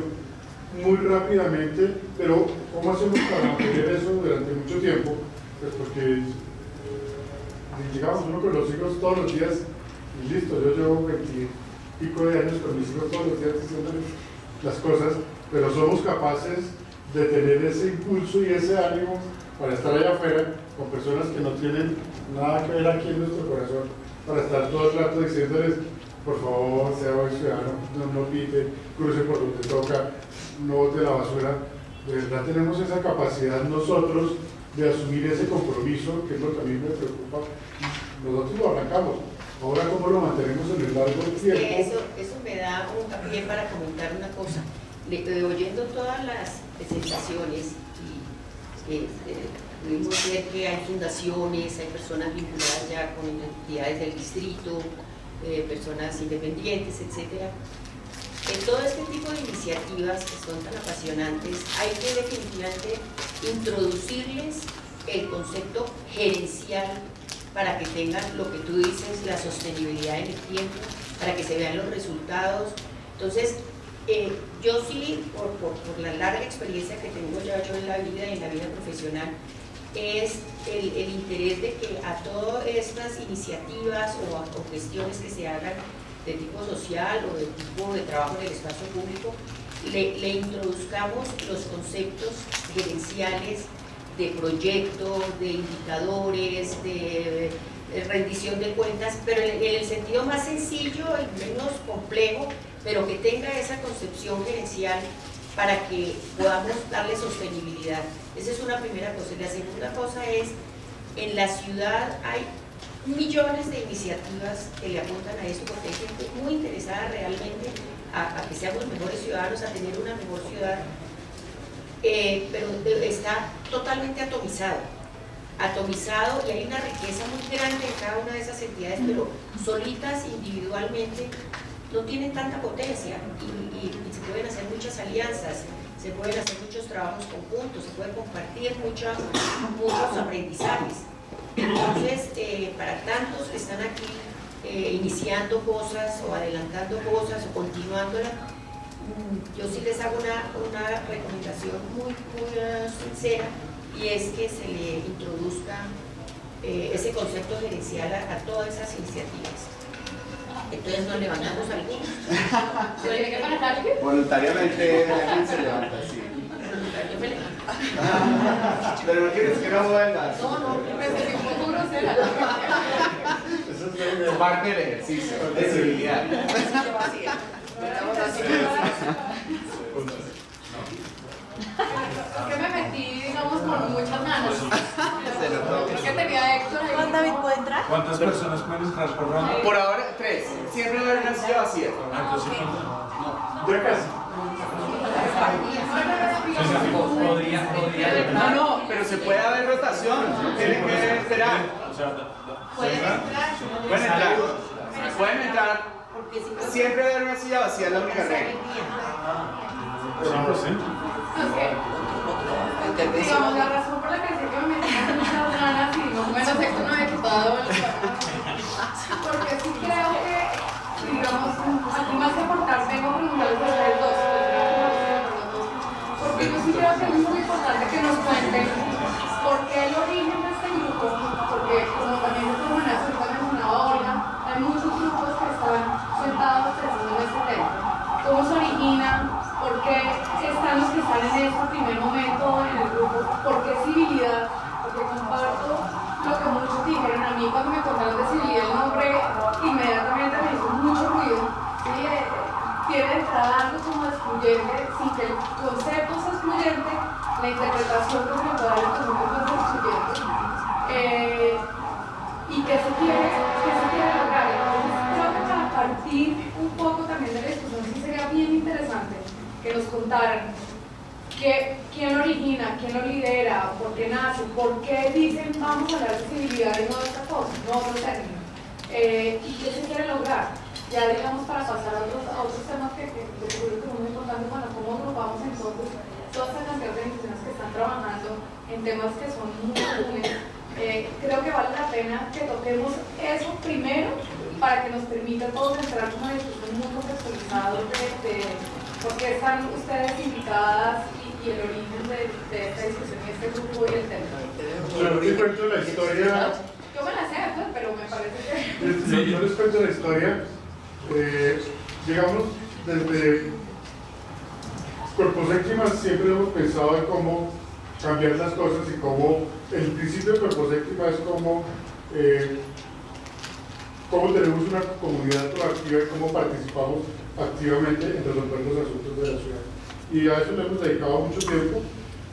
muy rápidamente, pero ¿cómo hacemos para mantener eso durante mucho tiempo? Pues porque llegamos uno con los hijos todos los días y listo, yo llevo 20 y pico de años con mis hijos todos los días diciéndoles las cosas, pero somos capaces de tener ese impulso y ese ánimo para estar allá afuera con personas que no tienen nada que ver aquí en nuestro corazón, para estar todo el rato diciéndoles, por favor, sea buen ciudadano, no pite, cruce por donde toca, no bote la basura. De verdad tenemos esa capacidad nosotros de asumir ese compromiso, que es lo que a mí me preocupa. Nosotros lo arrancamos. Ahora, ¿cómo lo mantenemos en el largo tiempo? Eso me da un pie para comentar una cosa. Oyendo todas las presentaciones, pudimos ver que hay fundaciones, hay personas vinculadas ya con entidades del distrito, personas independientes, etc. En todo este tipo de iniciativas que son tan apasionantes, hay que definitivamente introducirles el concepto gerencial para que tengan lo que tú dices, la sostenibilidad en el tiempo, para que se vean los resultados. Entonces, yo sí, por la larga experiencia que tengo ya yo en la vida y en la vida profesional, es el interés de que a todas estas iniciativas o gestiones que se hagan de tipo social o de tipo de trabajo en el espacio público, le introduzcamos los conceptos gerenciales de proyectos, de indicadores, de rendición de cuentas, pero en el sentido más sencillo y menos complejo, pero que tenga esa concepción gerencial para que podamos darle sostenibilidad. Esa es una primera cosa. Y la segunda cosa es, en la ciudad hay millones de iniciativas que le apuntan a esto, porque hay gente muy interesada realmente a que seamos mejores ciudadanos, a tener una mejor ciudad, pero está totalmente atomizado y hay una riqueza muy grande en cada una de esas entidades, pero solitas, individualmente, no tienen tanta potencia y se pueden hacer muchas alianzas, se pueden hacer muchos trabajos conjuntos, se pueden compartir muchos aprendizajes. Entonces, para tantos que están aquí iniciando cosas o adelantando cosas o continuándolas, yo sí les hago una recomendación muy sincera, y es que se le introduzca ese concepto gerencial a todas esas iniciativas. Entonces nos levantamos algunos. ¿Se tiene que levantar alguien? Voluntariamente alguien se levanta, sí. Yo me levanto. Pero no quieres que no vuelvas. No, me sentí un poco grosera. Eso es parte del ejercicio de civilidad. Es que me metí, digamos, con muchas ganas. Es que tenía Héctor ahí. ¿Juan David puede entrar? ¿Cuántas personas pueden entrar por ronda? Por ahora, 3. Siempre va a haber una silla vacía. Ya casi. No, pero se puede haber rotación. Tienen que esperar. Pueden entrar. Siempre va a haber una silla vacía, es la única regla. Digamos, la razón por la que sé que me metí con muchas ganas y digo, bueno, sé que no he quitado el porque sí creo que, digamos, aquí más que aportar, vengo a preguntarles a ustedes dos, porque yo sí creo que es muy importante que nos cuenten por qué el origen de este grupo, porque como también se mencionaba Olga, hay muchos grupos que están sentados pensando en este tema. ¿Cómo se origina? ¿Por qué están los que están en este primer momento en el grupo? ¿Por qué civilidad? Porque comparto lo que muchos dijeron. A mí cuando me contaron de civilidad el nombre inmediatamente me hizo mucho ruido. ¿Sí? Tiene de entrada algo como excluyente, sin que el concepto sea excluyente, la interpretación que se le puede dar al concepto es excluyente. ¿Y qué se quiere lograr? Entonces creo que para partir un poco también de la discusión sí sería bien interesante que nos contaran quién origina, quién lo lidera, por qué nace, por qué dicen vamos a hablar de civilidad y no de otra cosa, no otro término, y qué se quiere lograr. Ya digamos para pasar a otros temas que creo que son muy importantes, bueno, cómo agrupamos entonces toda esta cantidad de organizaciones que están trabajando en temas que son muy comunes. Creo que vale la pena que toquemos eso primero para que nos permita todos entrar en una discusión muy contextualizada de por qué están ustedes invitadas y el origen de esta discusión y este grupo y el tema. Yo les cuento la historia. Yo me la sé, pues, pero me parece que... Yo les cuento la historia. Digamos, desde Cuerpo Séptima siempre hemos pensado en cómo cambiar las cosas y cómo el principio de cuerpo séptima es cómo tenemos una comunidad proactiva y cómo participamos activamente en resolver los asuntos de la ciudad. Y a eso le hemos dedicado mucho tiempo.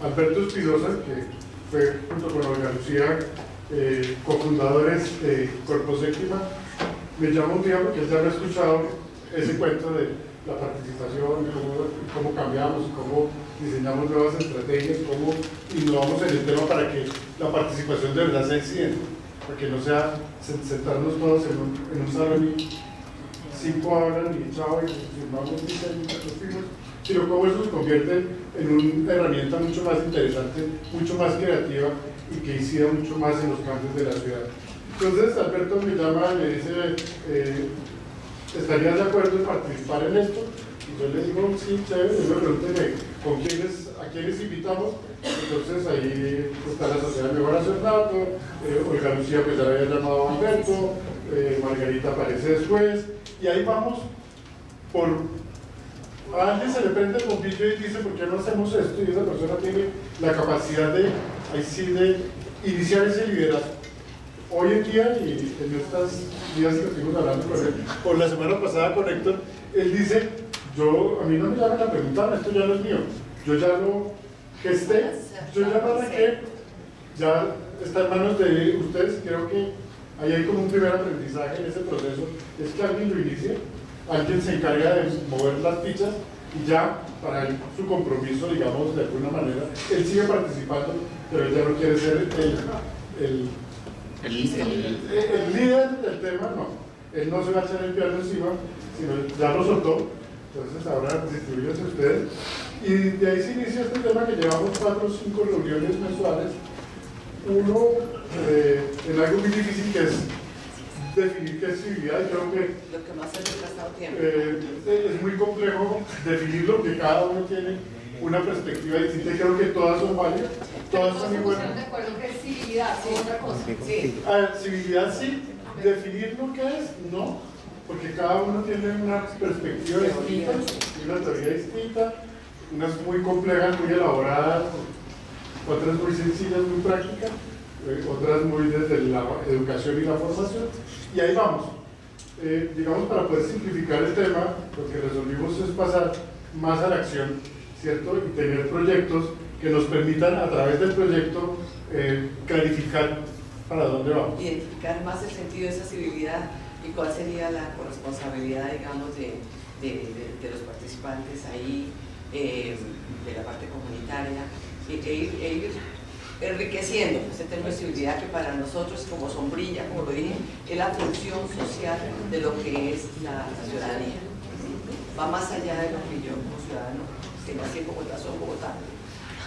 Alberto Espinosa, que fue junto con Olga Lucía cofundadores de Cuerpo Séptima, me llama un día porque él ya había escuchado ese cuento de la participación, cómo cambiamos, cómo diseñamos nuevas estrategias, cómo innovamos en el tema para que la participación de verdad sea exigente, para que no sea sentarnos todos en un salón y 5 hablan y chao y firmamos y nos firmamos, sino cómo eso se convierte en una herramienta mucho más interesante, mucho más creativa y que incida mucho más en los cambios de la ciudad. Entonces Alberto me llama y me dice, ¿estarías de acuerdo en participar en esto? Y yo le digo, sí, chévere, y me pregunté a quiénes invitamos. Entonces ahí está la Sociedad de Mejora Cernato, Olga Lucía pues ya había llamado a Alberto, Margarita aparece después, y ahí vamos por... A alguien se le prende el bombillo y dice, ¿por qué no hacemos esto? Y esa persona tiene la capacidad de iniciar ese liderazgo. Hoy en día, y en estas días que estuvimos hablando con él, o la semana pasada con Héctor, él dice, a mí no me llaman a preguntar, esto ya no es mío, yo ya lo gesté, yo ya lo arranqué, ya está en manos de ustedes. Creo que ahí hay como un primer aprendizaje en ese proceso, es que alguien lo inicie, alguien se encarga de mover las fichas y ya para él, su compromiso, digamos, de alguna manera, él sigue participando, pero él ya no quiere ser el líder del tema, no. Él no se va a echar el piano encima, sino ya lo soltó, entonces ahora distribúyense ustedes. Y de ahí se inicia este tema que llevamos 4 o 5 reuniones mensuales. Uno, en algo muy difícil que es definir qué es civilidad, y creo que lo que más ha desgastado tiempo. Es muy complejo definirlo, que cada uno tiene una perspectiva distinta y creo que todas son válidas, todas son iguales. de acuerdo que es civilidad, sí, otra cosa. Sí. Civilidad sí, definir lo que es, no, porque cada uno tiene una perspectiva distinta, una teoría distinta, unas muy complejas, muy elaboradas, otras muy sencillas, muy prácticas, otras muy desde la educación y la formación, y ahí vamos. Digamos, para poder simplificar el tema, lo que resolvimos es pasar más a la acción, ¿cierto? Y tener proyectos que nos permitan a través del proyecto clarificar para dónde vamos. Identificar más el sentido de esa civilidad y cuál sería la corresponsabilidad, digamos, de los participantes ahí, de la parte comunitaria, e ir enriqueciendo ese término de civilidad que para nosotros, como sombrilla, como lo dije, es la función social de lo que es la ciudadanía. Va más allá de lo que yo como ciudadano, que nací en Bogotá, soy Bogotá.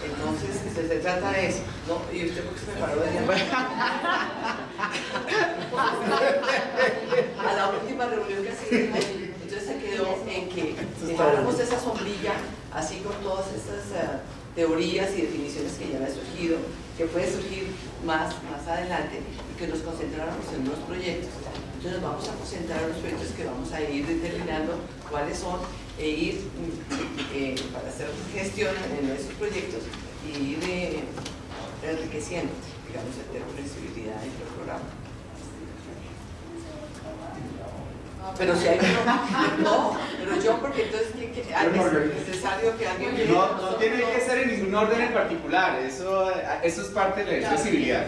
Entonces, se trata de eso, ¿no? Y usted, ¿por qué se me paró de a la última reunión que hacíamos, entonces se quedó en que dejáramos esa sombrilla, así con todas estas teorías y definiciones que ya han surgido, que puede surgir más adelante, y que nos concentráramos en unos proyectos. Entonces nos vamos a concentrar en los proyectos que vamos a ir determinando cuáles son, e ir para hacer gestión en esos proyectos y ir enriqueciendo, digamos, el término de civilidad y el programa. Pero si hay no, pero yo, porque entonces es necesario que alguien... No tiene que ser en ningún orden en particular, eso es parte del ejercicio de civilidad.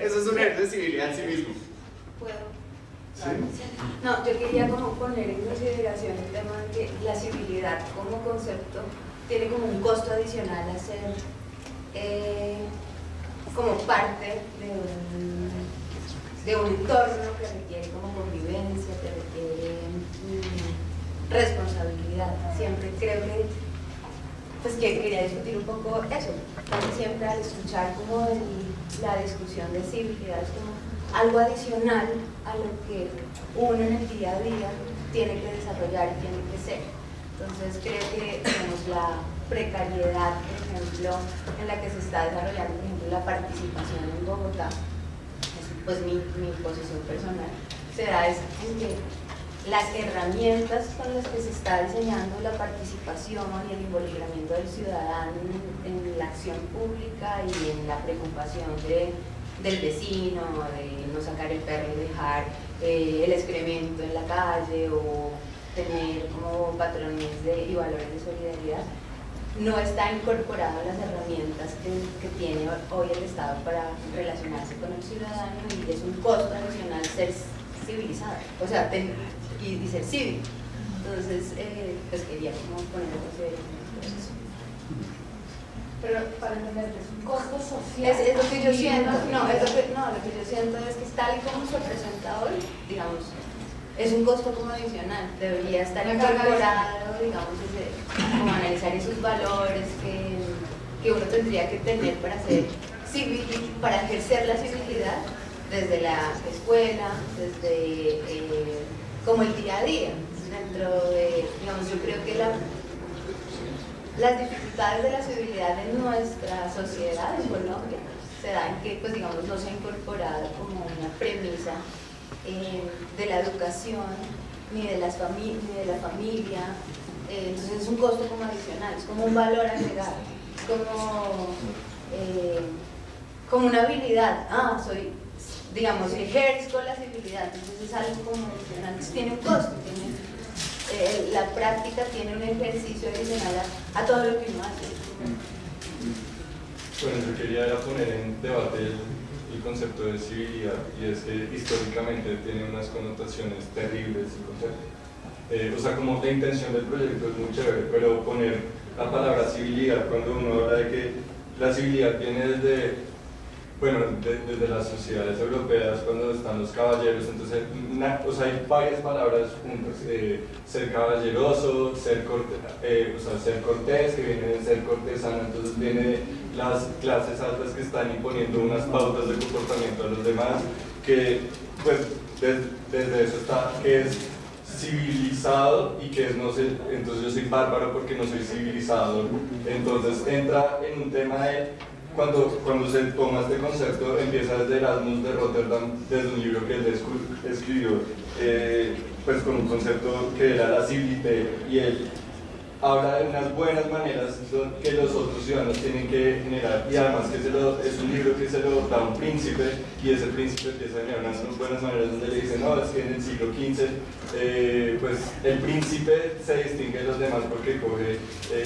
Eso es un ejercicio de civilidad en sí mismo. ¿Puedo? Sí. No, yo quería como poner en consideración el tema de que la civilidad como concepto tiene como un costo adicional a ser como parte de un entorno que requiere como convivencia, que requiere responsabilidad. Siempre creo que quería discutir un poco eso, porque siempre al escuchar como la discusión de civilidad es como algo adicional a lo que uno en el día a día tiene que desarrollar y tiene que ser. Entonces creo que digamos, la precariedad, por ejemplo, en la que se está desarrollando, por ejemplo, la participación en Bogotá, pues mi posición personal será esa, en que las herramientas con las que se está diseñando la participación y el involucramiento del ciudadano en la acción pública y en la preocupación del vecino, de no sacar el perro y dejar el excremento en la calle o tener como patrones y valores de solidaridad, no está incorporado a las herramientas que tiene hoy el Estado para relacionarse con el ciudadano, y es un costo adicional ser civilizado, o sea, y ser cívico. Entonces, pues quería como poner en consideración eso. Pero para entender, es un costo social. Es lo que yo siento, lo que yo siento es que tal y como se presenta hoy, digamos, es un costo como adicional, debería estar incorporado, digamos, como analizar esos valores que uno tendría que tener para ser civil, para ejercer la civilidad desde la escuela, desde como el día a día, dentro de, digamos, yo creo que las dificultades de la civilidad en nuestra sociedad en Colombia se dan que, pues digamos, no se ha incorporado como una premisa de la educación ni de la familia, entonces es un costo como adicional, es como un valor agregado, como una habilidad, digamos, ejerzo la civilidad, entonces es algo como adicional, entonces tiene un costo, la práctica tiene un ejercicio adicional a todo lo que uno hace. Bueno, yo quería poner en debate el concepto de civilidad, y es que históricamente tiene unas connotaciones terribles o sea, como la intención del proyecto es muy chévere, pero poner la palabra civilidad cuando uno habla de que la civilidad viene desde las sociedades europeas, cuando están los caballeros, entonces hay varias palabras juntas, ser caballeroso, ser cortés, que viene de ser cortesano, entonces viene de las clases altas que están imponiendo unas pautas de comportamiento a los demás, que pues desde eso está, que es civilizado y que es no sé, entonces yo soy bárbaro porque no soy civilizado, entonces entra en un tema de cuando se toma este concepto, empieza desde Erasmus de Rotterdam, desde un libro que él escribió, pues con un concepto que era la civilité, y él habla de unas buenas maneras que los otros ciudadanos tienen que generar, y además que es un libro que se lo da un príncipe, y ese príncipe empieza a generar unas buenas maneras donde le dicen, no, es que en el siglo XV pues el príncipe se distingue de los demás porque coge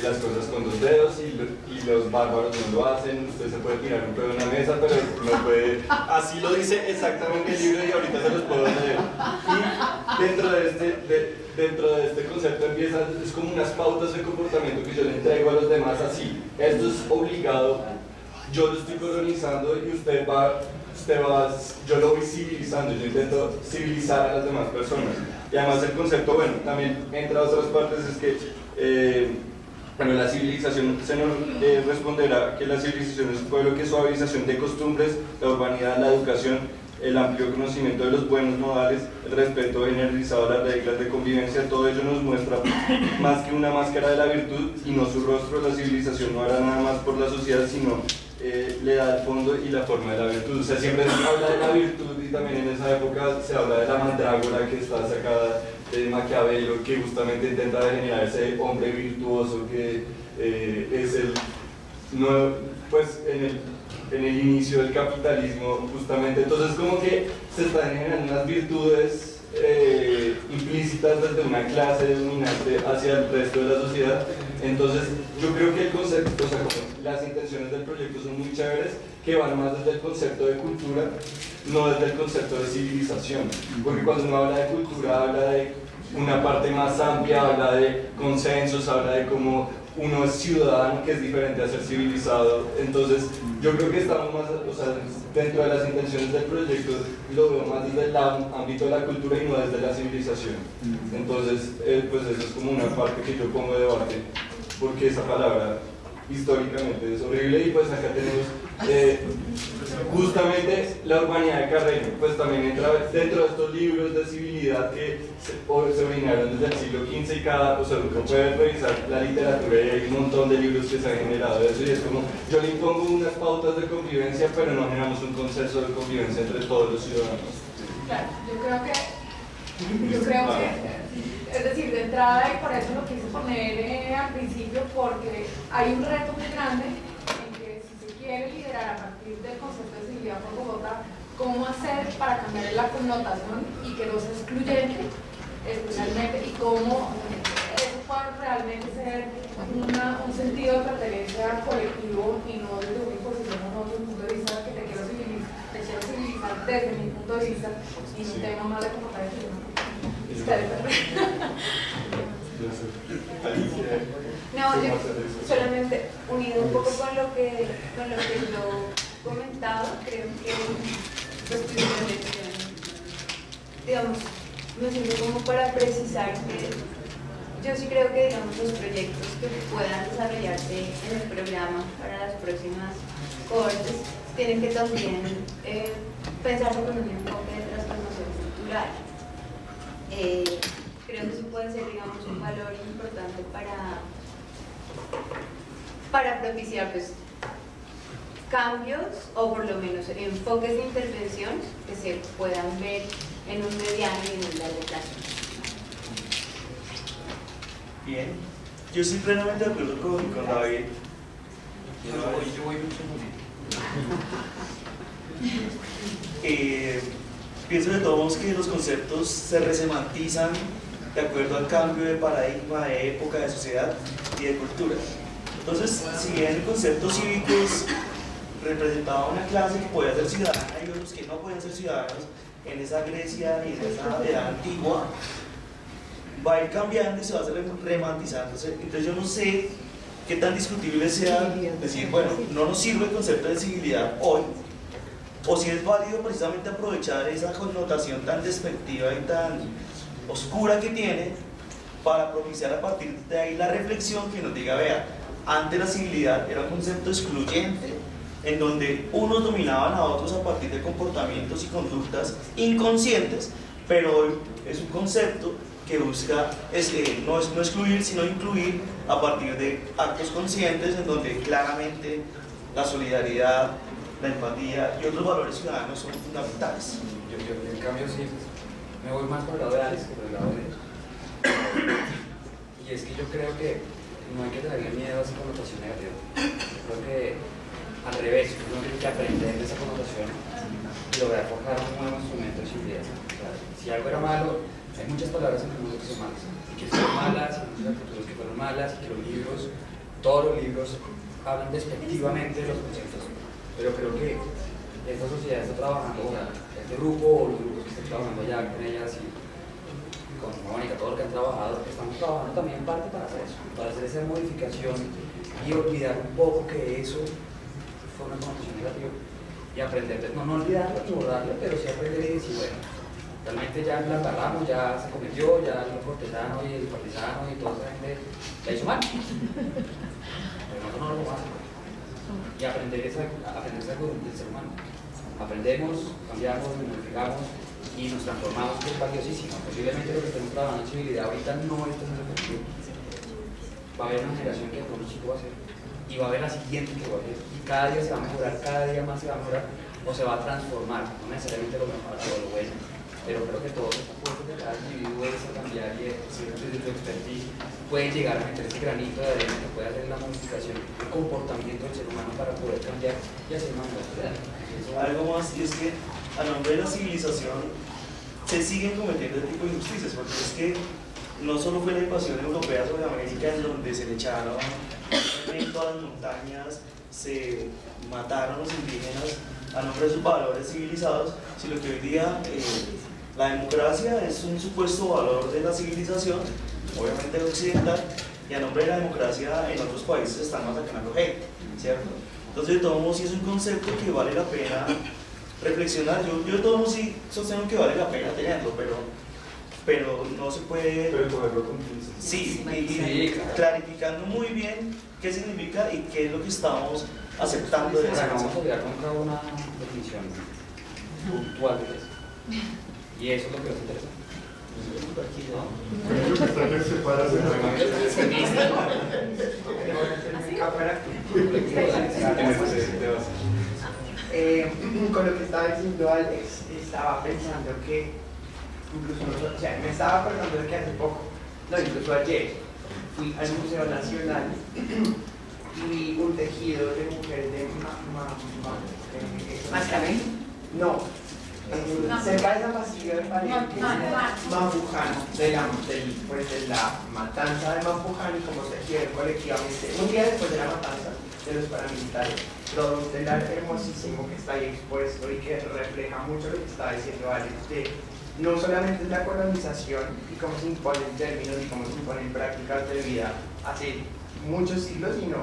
las cosas con 2 dedos y los bárbaros no lo hacen, usted se puede tirar un pedo en la mesa, pero no puede, así lo dice exactamente el libro y ahorita se los puedo leer. Y dentro de este concepto empieza, es como unas pautas de comportamiento que yo le entrego a los demás así, esto es obligado, yo lo estoy colonizando y yo lo voy civilizando, yo intento civilizar a las demás personas. Y además el concepto, bueno, también entra a otras partes, es que la civilización se nos responderá que la civilización es un pueblo que suavización de costumbres, la urbanidad, la educación, el amplio conocimiento de los buenos modales, el respeto generalizado a las reglas de convivencia, todo ello nos muestra más que una máscara de la virtud y no su rostro. La civilización no hará nada más por la sociedad, sino le da el fondo y la forma de la virtud. O sea, siempre se habla de la virtud, y también en esa época se habla de la mandrágora que está sacada de Maquiavelo, que justamente intenta generar ese hombre virtuoso que es el nuevo, pues en el inicio del capitalismo justamente. Entonces como que se están generando unas virtudes implícitas desde una clase dominante hacia el resto de la sociedad. Entonces yo creo que el concepto, o sea, como las intenciones del proyecto son muy chéveres, que van más desde el concepto de cultura, no desde el concepto de civilización, porque cuando uno habla de cultura habla de una parte más amplia, habla de consensos, habla de cómo uno es ciudadano, que es diferente a ser civilizado. Entonces yo creo que estamos más, o sea, dentro de las intenciones del proyecto lo veo más desde el ámbito de la cultura y no desde la civilización. Entonces pues eso es como una parte que yo pongo de debate, porque esa palabra históricamente es horrible. Y pues acá tenemos justamente la urbanidad de Carreño, pues también entra dentro de estos libros de civilidad que se originaron desde el siglo XV, y o sea, uno puede revisar la literatura y hay un montón de libros que se han generado de eso, y es como, yo le impongo unas pautas de convivencia, pero no generamos un consenso de convivencia entre todos los ciudadanos. Claro, yo creo que Yo creo que, es decir, de entrada, y por eso lo quise poner al principio, porque hay un reto muy grande en que si se quiere liderar a partir del concepto de civilidad por Bogotá, cómo hacer para cambiar la connotación y que no sea excluyente, especialmente, y cómo eso puede realmente ser un sentido de pertenencia colectivo y no desde una imposición o otro punto de vista que te quiero civilizar desde mi punto de vista y un tema más de comportamiento. No, yo solamente unido un poco con lo que yo comentaba, creo que pues, digamos, me sirve como para precisar que yo sí creo que digamos los proyectos que puedan desarrollarse en el programa para las próximas cohortes tienen que también pensarse con un enfoque de transformación cultural. Creo que eso puede ser, digamos, un valor importante para propiciar pues, cambios o por lo menos enfoques de intervención que se puedan ver en un mediano y en un largo plazo. Bien, yo estoy plenamente de acuerdo con David. Yo voy mucho Pienso de todos modos que los conceptos se resemantizan de acuerdo al cambio de paradigma, de época, de sociedad y de cultura. Entonces, si bien el concepto cívicos representaba una clase que podía ser ciudadana y otros que no podían ser ciudadanos en esa Grecia y en esa edad antigua, va a ir cambiando y se va a hacer remantizándose. Entonces yo no sé qué tan discutible sea decir, bueno, no nos sirve el concepto de civilidad hoy, o si es válido precisamente aprovechar esa connotación tan despectiva y tan oscura que tiene para propiciar a partir de ahí la reflexión que nos diga, vea, antes la civilidad era un concepto excluyente en donde unos dominaban a otros a partir de comportamientos y conductas inconscientes, pero hoy es un concepto que busca no excluir sino incluir a partir de actos conscientes en donde claramente la solidaridad, la empatía y otros valores ciudadanos son fundamentales. Yo en cambio sí me voy más por el lado de Alex que por el lado de él. Y es que yo creo que no hay que tenerle miedo a esa connotación negativa. Yo creo que al revés, uno tiene que aprender de esa connotación y lograr forjar un nuevo instrumento de civilidad. O sea, si algo era malo, hay muchas palabras en el mundo que son malas, y que fueron malas, y muchas actitudes que fueron malas, y que los libros, todos los libros hablan despectivamente de los conceptos. Pero creo que esta sociedad está trabajando, este grupo o los grupos que están trabajando allá con ellas y con Mónica, todos los que han trabajado, estamos trabajando también en parte para hacer eso, para hacer esa modificación y olvidar un poco que eso fue una connotación negativa y aprender, no olvidarlo, no borrarlo, pero sí aprender y decir, bueno, realmente ya la embarramos, ya se cometió, ya el cortesano y el partisano y toda esa gente la hizo mal, pero nosotros no lo vamos a hacer. Y aprender esa actitud del ser humano. Aprendemos, cambiamos, nos modificamos y nos transformamos, que es valiosísimo. Posiblemente lo que estemos trabajando en civilidad ahorita no está siendo efectivo. Va a haber una generación que de pronto sí lo va a hacer. Y va a haber la siguiente que va a hacer. Y cada día se va a mejorar, cada día más se va a mejorar o se va a transformar. No necesariamente lo mejor o lo bueno. Pero creo que todos estos puestos de cada individuo es a cambiar y desde su expertise pueden llegar a meter ese granito de arena que puede hacer la modificación del comportamiento del ser humano para poder cambiar y hacer más sociedad. Algo más, y es que a nombre de la civilización se siguen cometiendo este tipo de injusticias, porque es que no solo fue la invasión europea sobre América en donde se le echaron en todas las montañas, se mataron los indígenas a nombre de sus valores civilizados, sino que hoy día la democracia es un supuesto valor de la civilización, obviamente occidental, y a nombre de la democracia en otros países están masacrando gente, ¿cierto? Entonces, de todos modos, sí es un concepto que vale la pena reflexionar. Yo de todos modos sí sostengo que vale la pena tenerlo, pero no se puede... Pero cogerlo con pinzas. Sí, y clarificando muy bien qué significa y qué es lo que estamos aceptando de esa vamos a llegar con cada una definición puntual de eso. Y eso es lo que nos interesa. Con lo que estaba diciendo Alex, estaba pensando que incluso nosotros, o sea, me estaba acordando de que hace poco, no, incluso ayer, fui al Museo Nacional y vi un tejido de mujer de ¿Mascabel? No, cerca de San Basilio de Palenque, Mampuján, de la matanza de Mampuján, y como tejieron colectivamente, un día después de la matanza de los paramilitares, todo un telar hermosísimo que está ahí expuesto y que refleja mucho lo que estaba diciendo Alex, de no solamente la colonización y cómo se imponen términos y cómo se imponen prácticas de vida hace muchos siglos, sino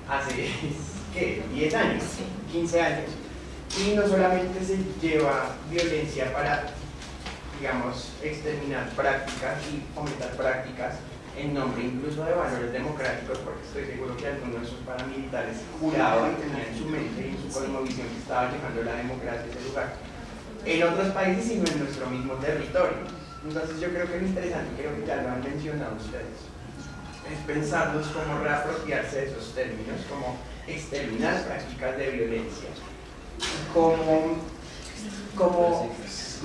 hace, ¿qué? 10 años, 15 años. Y no solamente se lleva violencia para, digamos, exterminar prácticas y fomentar prácticas en nombre incluso de valores democráticos, porque estoy seguro que algunos de esos paramilitares juraban y tenían en su mente y en su cosmovisión que estaba llevando la democracia a ese lugar, en otros países sino en nuestro mismo territorio. Entonces yo creo que lo interesante, creo que ya lo han mencionado ustedes, es pensarlos como reapropiarse de esos términos, como exterminar prácticas de violencia, como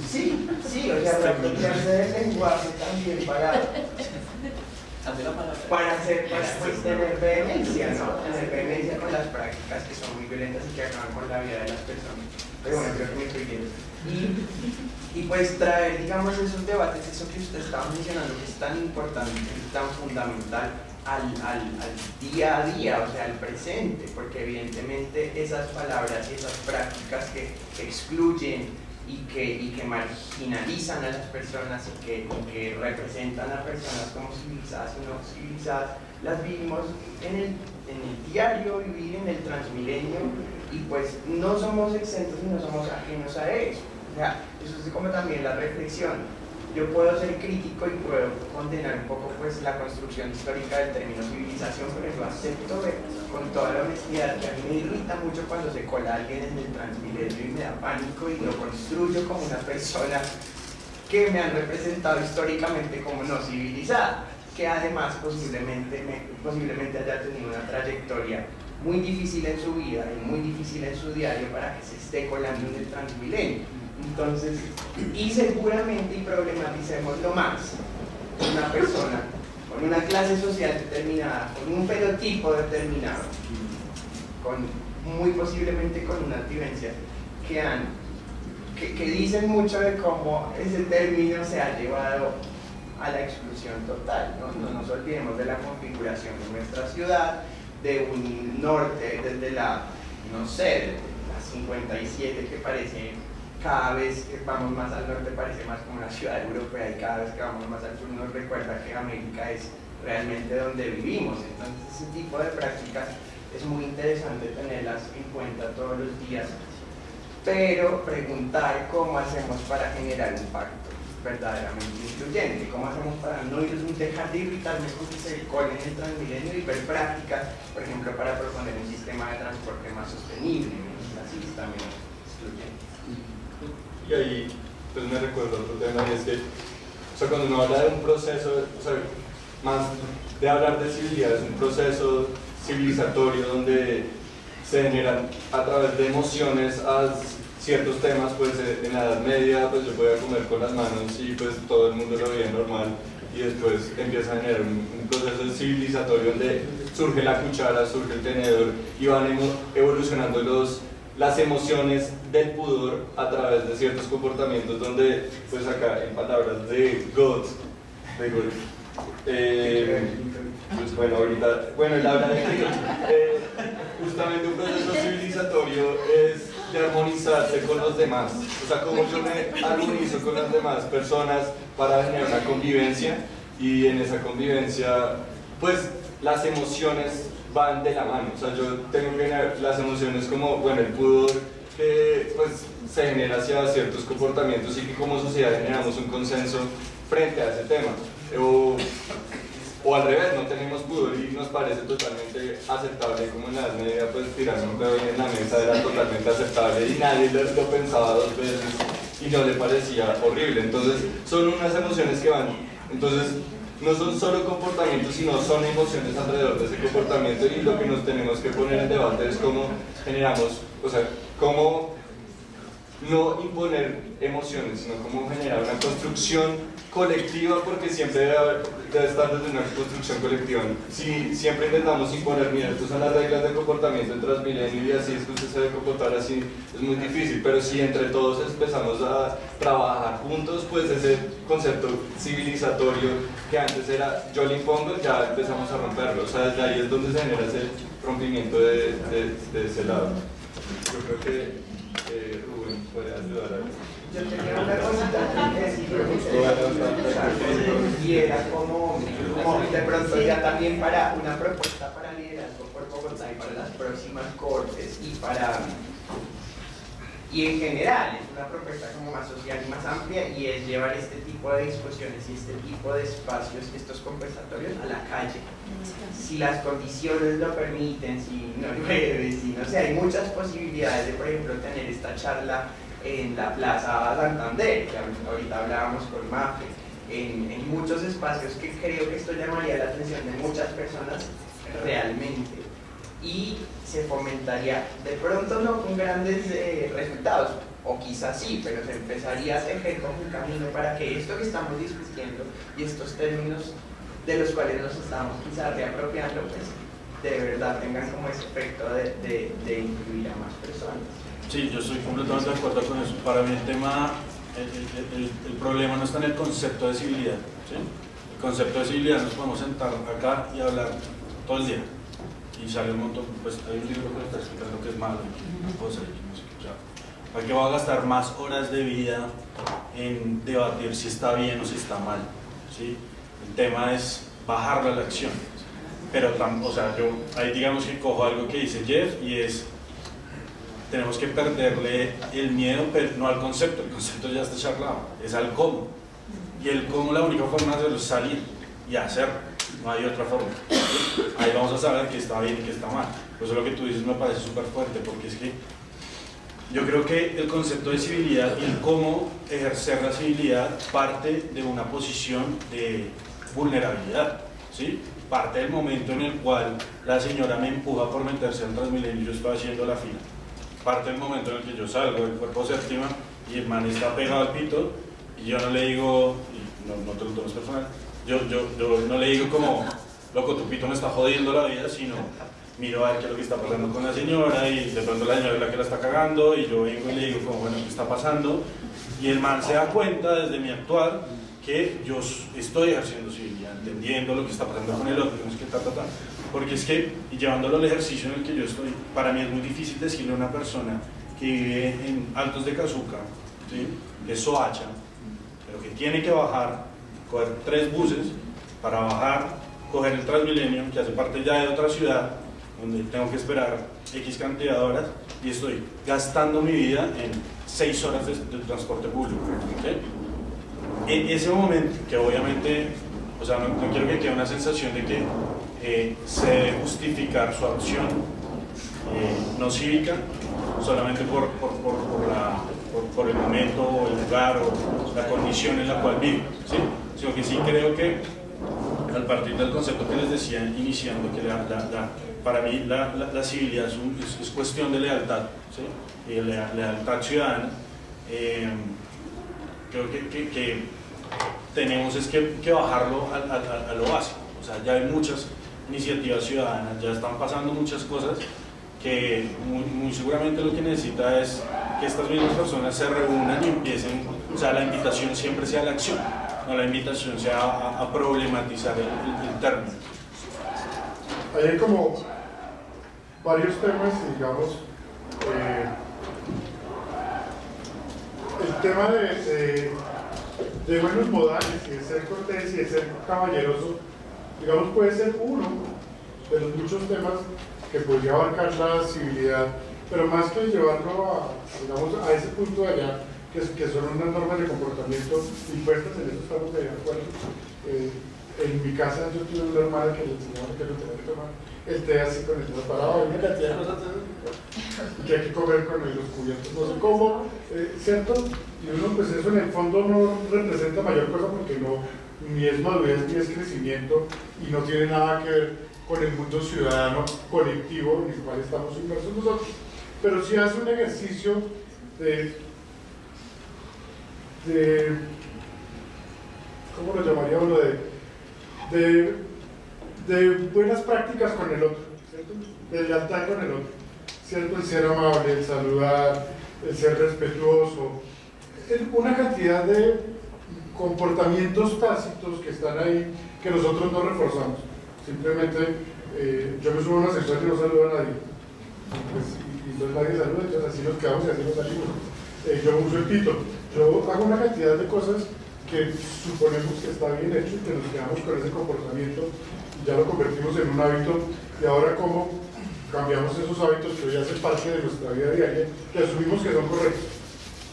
sí, o sea, reapropiarse del lenguaje también para tener vehemencia, ¿no? Tener vehemencia con las prácticas que son muy violentas y que acaban con la vida de las personas. Pero bueno, creo que me estoy viendo. Y pues traer, digamos, esos debates, eso que usted estaba mencionando, que es tan importante, tan fundamental al día a día, o sea, al presente, porque evidentemente esas palabras y esas prácticas que excluyen y que marginalizan a las personas y que representan a personas como civilizadas y no civilizadas, las vivimos en el diario vivir, en el Transmilenio, y pues no somos exentos y no somos ajenos a eso. O sea, eso es como también la reflexión. Yo puedo ser crítico y puedo condenar un poco pues la construcción histórica del término civilización, pero yo acepto con toda la honestidad que a mí me irrita mucho cuando se cola alguien en el Transmilenio y me da pánico y lo construyo como una persona que me han representado históricamente como no civilizada, que además posiblemente haya tenido una trayectoria muy difícil en su vida y muy difícil en su diario para que se esté colando en el Transmilenio. Entonces, y seguramente, y problematicémoslo más, una persona con una clase social determinada, con un fenotipo determinado, muy posiblemente con unas vivencias que dicen mucho de cómo ese término se ha llevado a la exclusión total. No nos olvidemos de la configuración de nuestra ciudad, de un norte desde la, no sé, de la 57, que parece, cada vez que vamos más al norte parece más como una ciudad europea, y cada vez que vamos más al sur nos recuerda que América es realmente donde vivimos. Entonces ese tipo de prácticas es muy interesante tenerlas en cuenta todos los días, pero preguntar cómo hacemos para generar un pacto verdaderamente incluyente, cómo hacemos para no dejar de irritarme con que se colen en el Transmilenio y ver prácticas, por ejemplo, para proponer un sistema de transporte más sostenible, así también excluyente. Y ahí pues me recuerdo otro tema, y es que, o sea, cuando uno habla de un proceso, o sea, más de hablar de civilidad, es un proceso civilizatorio donde se generan a través de emociones a ciertos temas. Pues en la Edad Media pues yo podía comer con las manos y pues todo el mundo lo veía normal, y después empieza a generar un proceso civilizatorio donde surge la cuchara, surge el tenedor, y van evolucionando las emociones del pudor a través de ciertos comportamientos, donde pues acá en palabras de God, pues bueno, ahorita, bueno, él habla de que justamente un proceso civilizatorio es de armonizarse con los demás, o sea, como yo me armonizo con las demás personas para generar una convivencia, y en esa convivencia pues las emociones van de la mano. O sea, yo tengo que generar las emociones como, bueno, el pudor que pues se genera hacia ciertos comportamientos, y que como sociedad generamos un consenso frente a ese tema, o al revés, no tenemos pudor y nos parece totalmente aceptable, como en la Edad Media pues tirarse un pedo en la mesa era totalmente aceptable y nadie lo pensaba dos veces y no le parecía horrible. Entonces son unas emociones que van, entonces no son solo comportamientos, sino son emociones alrededor de ese comportamiento, y lo que nos tenemos que poner en debate es cómo generamos, o sea, cómo no imponer emociones, sino como generar una construcción colectiva, porque siempre debe estar desde una construcción colectiva. Si siempre intentamos imponer, mira, estas son las reglas de comportamiento en Transmilenio y así es que usted se debe comportar así, es muy difícil, pero si entre todos empezamos a trabajar juntos, pues ese concepto civilizatorio que antes era yo le impongo, ya empezamos a romperlo. O sea, desde ahí es donde se genera ese rompimiento de ese lado. Yo creo que Rubén puede ayudar a eso. Yo tenía una cosita que decir, y era como de pronto ya también para una propuesta para liderazgo por Bogotá y para las próximas cortes y en general es una propuesta como más social y más amplia, y es llevar este tipo de discusiones y este tipo de espacios, estos conversatorios a la calle. Si las condiciones lo permiten, si no llueve, si no sé, hay muchas posibilidades de, por ejemplo, tener esta charla en la Plaza Santander, que ahorita hablábamos con Mafe, en muchos espacios que creo que esto llamaría la atención de muchas personas realmente, y se fomentaría, de pronto no con grandes resultados, o quizás sí, pero se empezaría a tejer como un camino para que esto que estamos discutiendo y estos términos de los cuales nos estamos quizás reapropiando, pues de verdad tengan como ese efecto de incluir a más personas. Sí, yo estoy completamente de acuerdo con eso. Para mí el tema, el problema no está en el concepto de civilidad, ¿sí? El concepto de civilidad nos podemos sentar acá y hablar todo el día y sale un montón, pues hay un libro que está explicando que es malo, cosas, no sé, o sea, ¿para qué va a gastar más horas de vida en debatir si está bien o si está mal? ¿Sí? El tema es bajarle a la acción, pero o sea, yo ahí digamos que cojo algo que dice Jeff y es: tenemos que perderle el miedo, pero no al concepto, el concepto ya está charlado, es al cómo. Y el cómo, la única forma de hacerlo es salir y hacerlo, no hay otra forma. Ahí vamos a saber qué está bien y qué está mal. Por eso lo que tú dices me parece súper fuerte, porque es que yo creo que el concepto de civilidad y el cómo ejercer la civilidad parte de una posición de vulnerabilidad, ¿sí? Parte del momento en el cual la señora me empuja por meterse al Transmilenio y yo estoy haciendo la fila. Parte del momento en el que yo salgo del cuerpo séptima y el man está pegado al pito y yo no le digo, y no te lo tomes personal, yo no le digo como, loco, tu pito me está jodiendo la vida, sino miro a ver qué es lo que está pasando con la señora, y de pronto la señora es la que la está cagando y yo vengo y le digo como, bueno, ¿qué está pasando? Y el man se da cuenta desde mi actuar que yo estoy ejerciendo civilidad, entendiendo lo que está pasando con el otro, no es que porque es que, y llevándolo al ejercicio en el que yo estoy, para mí es muy difícil decirle a una persona que vive en Altos de Cazuca, ¿sí? Que es Soacha, pero que tiene que bajar, coger 3 buses para bajar, coger el Transmilenio, que hace parte ya de otra ciudad, donde tengo que esperar X cantidad de horas, y estoy gastando mi vida en 6 horas de transporte público, ¿sí? En ese momento, que obviamente, o sea, no quiero que quede una sensación de que se debe justificar su acción no cívica solamente por el momento o el lugar o la condición en la cual vive, ¿sí? Sino que sí creo que al partir del concepto que les decía iniciando, que para mí la civilidad es cuestión de lealtad, ¿sí? Y lealtad ciudadana. Creo que tenemos que bajarlo a lo básico. O sea, ya hay muchas iniciativas ciudadanas, ya están pasando muchas cosas que muy seguramente lo que necesita es que estas mismas personas se reúnan y empiecen, o sea, la invitación siempre sea a la acción, no la invitación sea a problematizar el término. Hay como varios temas, digamos, el tema de buenos modales y de ser cortés y de ser caballeroso, digamos, puede ser uno de los muchos temas que podría abarcar la civilidad, pero más que llevarlo a ese punto de allá, que son unas normas de comportamiento impuestas, en eso estamos de acuerdo. En mi casa yo tuve una hermana que le enseñaba que no tenía que tomar el té así con el dedo parado, una cantidad de cosas que hay que comer con los cubiertos, no sé cómo, ¿cierto? Y uno, pues eso en el fondo no representa mayor cosa porque ni es madurez ni es crecimiento y no tiene nada que ver con el mundo ciudadano colectivo en el cual estamos inmersos nosotros, pero sí hace un ejercicio de ¿cómo lo llamaría uno? De buenas prácticas con el otro, ¿cierto? De lealtad con el otro, ¿cierto? El ser amable, el saludar, el ser respetuoso, una cantidad de comportamientos tácitos que están ahí que nosotros no reforzamos. Simplemente yo me subo a un ascensor y no saludo a nadie, pues, y entonces nadie saluda, entonces así nos quedamos y así nos salimos. Yo uso el pito, yo hago una cantidad de cosas que suponemos que está bien hecho y que nos quedamos con ese comportamiento y ya lo convertimos en un hábito. Y ahora, ¿cómo cambiamos esos hábitos que hoy hacen parte de nuestra vida diaria, que asumimos que son correctos?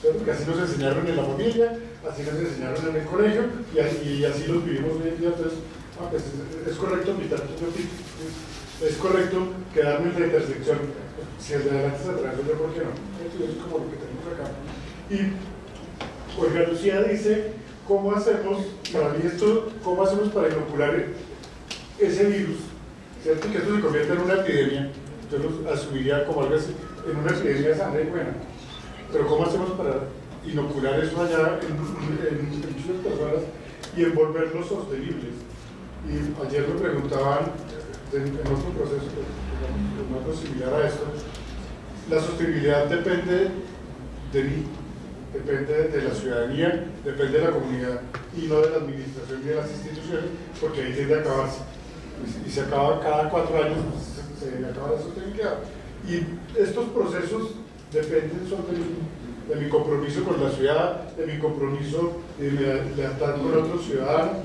¿Cierto? Que así nos enseñaron en la familia, así nos enseñaron en el colegio y así los vivimos hoy en día. Entonces, pues es correcto pitar tu pito, es correcto quedarme en la intersección. Si el de adelante se atravesó, yo por qué no. Eso es como lo que tenemos acá. Y Olga Lucía dice, ¿cómo hacemos, para mí esto, cómo hacemos para inocular ese virus? ¿Cierto? Que esto se convierte en una epidemia. Yo lo asumiría como algo así, en una epidemia de sangre buena. Pero ¿cómo hacemos para inocular eso allá en muchas personas y envolverlos sostenibles? Y ayer me preguntaban, en otro proceso, digamos, similar a esto, la sostenibilidad depende de mí, depende de la ciudadanía, depende de la comunidad y no de la administración y de las instituciones, porque ahí tiende a acabarse. Y se acaba cada 4 años, se acaba la sostenibilidad. Y estos procesos dependen de mi compromiso con la ciudad, de mi compromiso de mi lealtad con otros ciudadanos,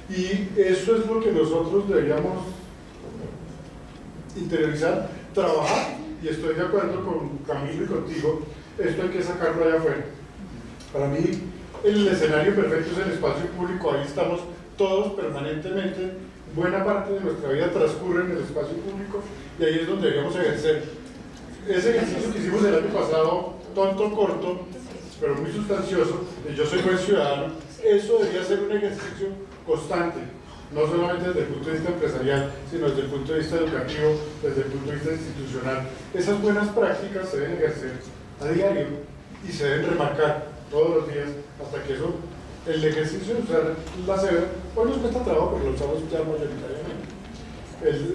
y eso es lo que nosotros deberíamos interiorizar, trabajar, y estoy de acuerdo con Camilo y contigo, esto hay que sacarlo allá afuera. Para mí, el escenario perfecto es el espacio público, ahí estamos todos permanentemente, buena parte de nuestra vida transcurre en el espacio público, y ahí es donde deberíamos ejercer. Ese ejercicio que hicimos el año pasado, tonto, corto, pero muy sustancioso, de yo soy buen ciudadano, eso debería ser un ejercicio constante, no solamente desde el punto de vista empresarial, sino desde el punto de vista educativo, desde el punto de vista institucional. Esas buenas prácticas se deben ejercer a diario y se deben remarcar todos los días hasta que eso, el ejercicio de usar la cebra, hoy nos cuesta trabajo porque lo usamos ya mayoritariamente.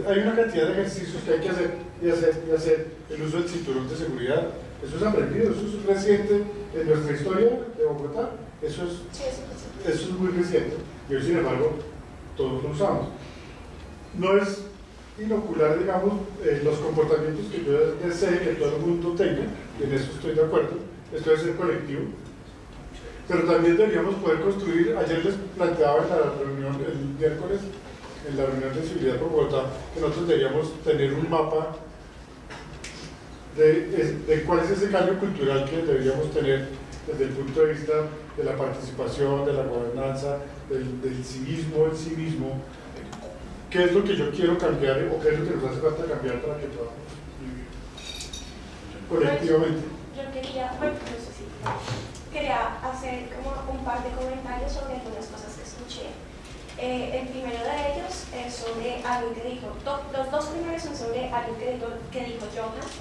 Hay una cantidad de ejercicios que hay que hacer y hacer, el uso del cinturón de seguridad, eso es aprendido, eso es reciente en nuestra historia de Bogotá, eso es muy reciente y hoy sin embargo todos lo usamos. No es inocular, digamos, los comportamientos que yo deseo que todo el mundo tenga, y en eso estoy de acuerdo, esto debe ser colectivo, pero también deberíamos poder construir, ayer les planteaba en la reunión, el miércoles, en la reunión de civilidad por Bogotá, que nosotros deberíamos tener un mapa de cuál es ese cambio cultural que deberíamos tener desde el punto de vista de la participación, de la gobernanza, del civismo, el civismo, qué es lo que yo quiero cambiar o qué es lo que nos hace falta cambiar para que podamos vivir colectivamente. Yo quería hacer como un par de comentarios sobre algunas cosas que escuché. El primero de ellos es sobre algo que dijo, los dos primeros son sobre algo que dijo Jonas.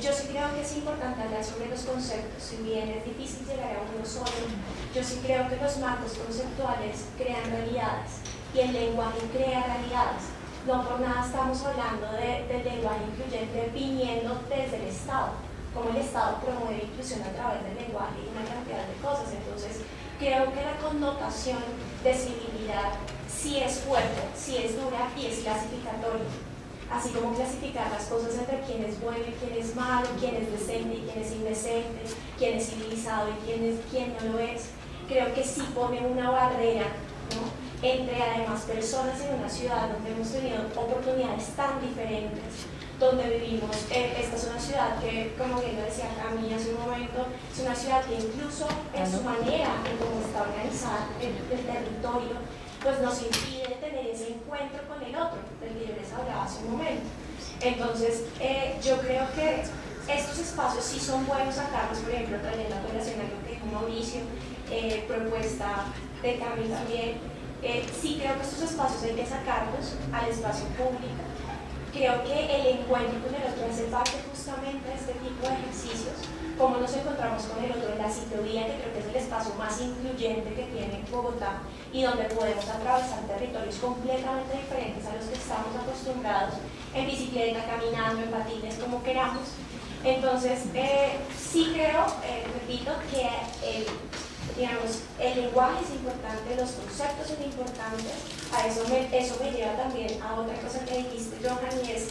Yo sí creo que es importante hablar sobre los conceptos, si bien es difícil llegar a uno solo, yo sí creo que los marcos conceptuales crean realidades y el lenguaje crea realidades. No por nada estamos hablando del lenguaje incluyente viniendo desde el Estado, como el Estado promueve inclusión a través del lenguaje y una cantidad de cosas. Entonces, creo que la connotación de civilidad sí es fuerte, sí es dura y es clasificatoria. Así como clasificar las cosas entre quién es bueno y quién es malo, quién es decente y quién es indecente, quién es civilizado y quién no lo es. Creo que sí pone una barrera, ¿no?, entre además personas en una ciudad donde hemos tenido oportunidades tan diferentes, donde vivimos. Esta es una ciudad que, como bien lo decía Camila hace un momento, es una ciudad que incluso en su manera, en cómo está organizada el territorio, pues nos impide tener ese encuentro con el otro, del que yo les hablaba hace un momento. Entonces, yo creo que estos espacios sí son buenos sacarlos, por ejemplo, trayendo a colación algo que dijo Mauricio, propuesta de Camilo también. Sí creo que estos espacios hay que sacarlos al espacio público creo que el encuentro con el otro hace parte justamente de este tipo de ejercicios, cómo nos encontramos con el otro en la ciclovía, que creo que es el espacio más incluyente que tiene Bogotá y donde podemos atravesar territorios completamente diferentes a los que estamos acostumbrados, en bicicleta, caminando, en patines, como queramos. Entonces, sí creo, repito, que el lenguaje es importante, los conceptos son importantes. Eso me lleva también a otra cosa que dijiste, Johan, y es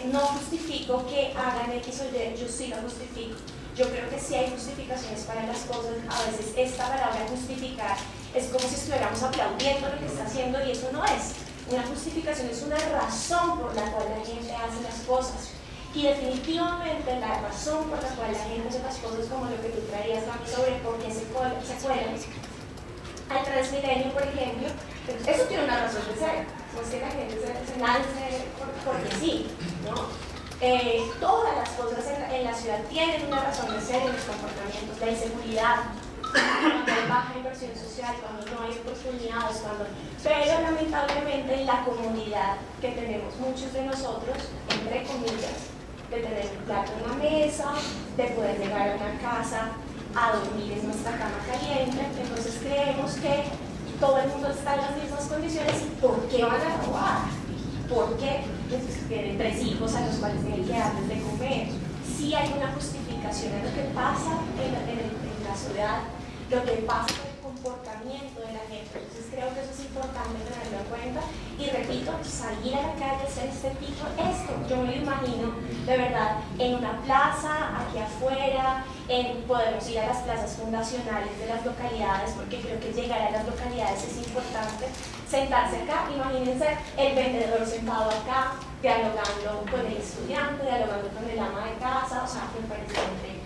no justifico que hagan X o Y, yo sí lo justifico. Yo creo que sí hay justificaciones para las cosas. A veces esta palabra justificar es como si estuviéramos aplaudiendo lo que está haciendo, y eso no es. Una justificación es una razón por la cual la gente hace las cosas. Y definitivamente la razón por la cual la gente hace las cosas, como lo que tú traías, Gaby, sobre por qué se cuelan al Transmilenio, por ejemplo, eso tiene una razón de ser. No es que la gente se lance porque sí, ¿no? Todas las cosas en la ciudad tienen una razón de ser en los comportamientos. La inseguridad, cuando hay baja inversión social, cuando no hay oportunidades, pero lamentablemente en la comunidad que tenemos muchos de nosotros, entre comillas, de tener un plato en la mesa, de poder llegar a una casa a dormir en nuestra cama caliente, entonces creemos que todo el mundo está en las mismas condiciones. ¿Y por qué van a robar? ¿Por qué? Entonces tienen 3 hijos a los cuales tienen que darles de comer. Sí hay una justificación en lo que pasa en la ciudad, lo que pasa en el comportamiento de la gente. Entonces creo que eso es importante tenerlo en cuenta. Y repito, salir a la calle, hacer este tipo, yo me lo imagino de verdad en una plaza, aquí afuera, podemos ir a las plazas fundacionales de las localidades, porque creo que llegar a las localidades es importante. Sentarse acá, imagínense el vendedor sentado acá, dialogando con el estudiante, dialogando con el ama de casa, o sea, me parece increíble.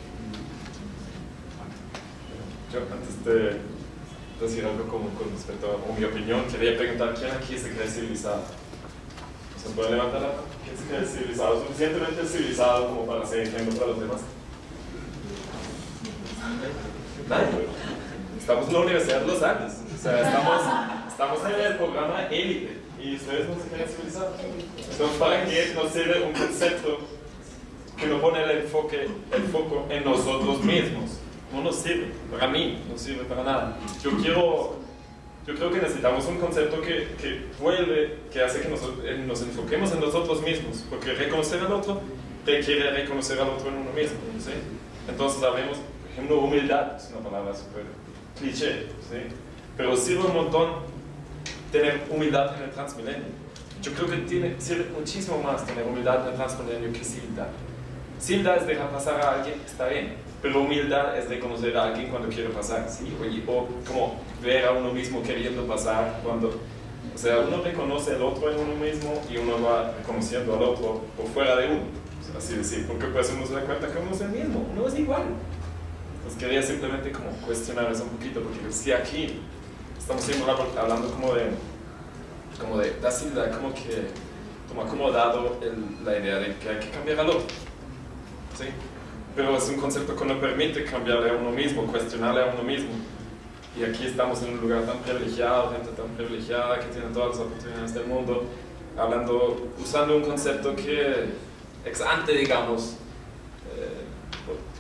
Yo, antes de decir algo con respecto a mi opinión, quería preguntar quién aquí se cree civilizado. ¿Se puede levantar la mano? ¿Quién se cree civilizado? Suficientemente civilizado como para ser ejemplo para los demás. Estamos en la Universidad de los Andes, o sea, estamos en el programa élite y ustedes no se creen civilizados. Entonces, ¿para qué nos sirve un concepto que no pone el foco en nosotros mismos? No nos sirve, para mí no sirve para nada. Yo creo que necesitamos un concepto que hace que nos enfoquemos en nosotros mismos, porque reconocer al otro requiere reconocer al otro en uno mismo, ¿sí? Entonces hablemos, por ejemplo, humildad, es una palabra súper cliché, ¿sí? Pero sirve un montón tener humildad en el Transmilenio. Yo creo que sirve muchísimo más tener humildad en el Transmilenio que civilidad. Civilidad es dejar pasar a alguien, está bien, pero humildad es reconocer a alguien cuando quiere pasar, ¿sí? O como ver a uno mismo queriendo pasar o sea, uno reconoce al otro en uno mismo y uno va reconociendo al otro por fuera de uno, así decir, porque pues uno se da cuenta que uno es el mismo, uno es igual. Entonces quería simplemente como cuestionar eso un poquito, porque si aquí estamos siempre hablando como de la civilidad, como acomodado la idea de que hay que cambiar al otro, ¿sí? Pero es un concepto que no permite cambiarle a uno mismo, cuestionarle a uno mismo. Y aquí estamos en un lugar tan privilegiado, gente tan privilegiada que tiene todas las oportunidades del mundo, usando un concepto que ex ante, digamos,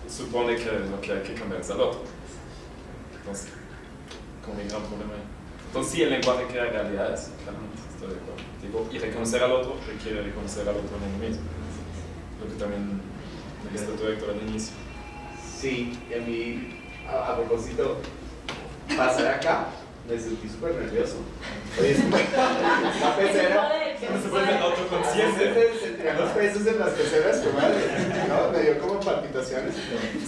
supone que lo que hay que cambiar es al otro. Entonces, como mi gran problema ahí. Entonces sí, el lenguaje crea realidades, claramente, estoy de acuerdo. Digo, y reconocer al otro requiere reconocer al otro en uno mismo. Lo que también me dijiste tu Héctor al inicio. Sí, y a mí, a propósito, pasar acá, me sentí súper nervioso. Oye, la pecera, no se puede autoconsciente. sentían los pesos en las peceras, que madre, ¿no? Me dio como palpitaciones.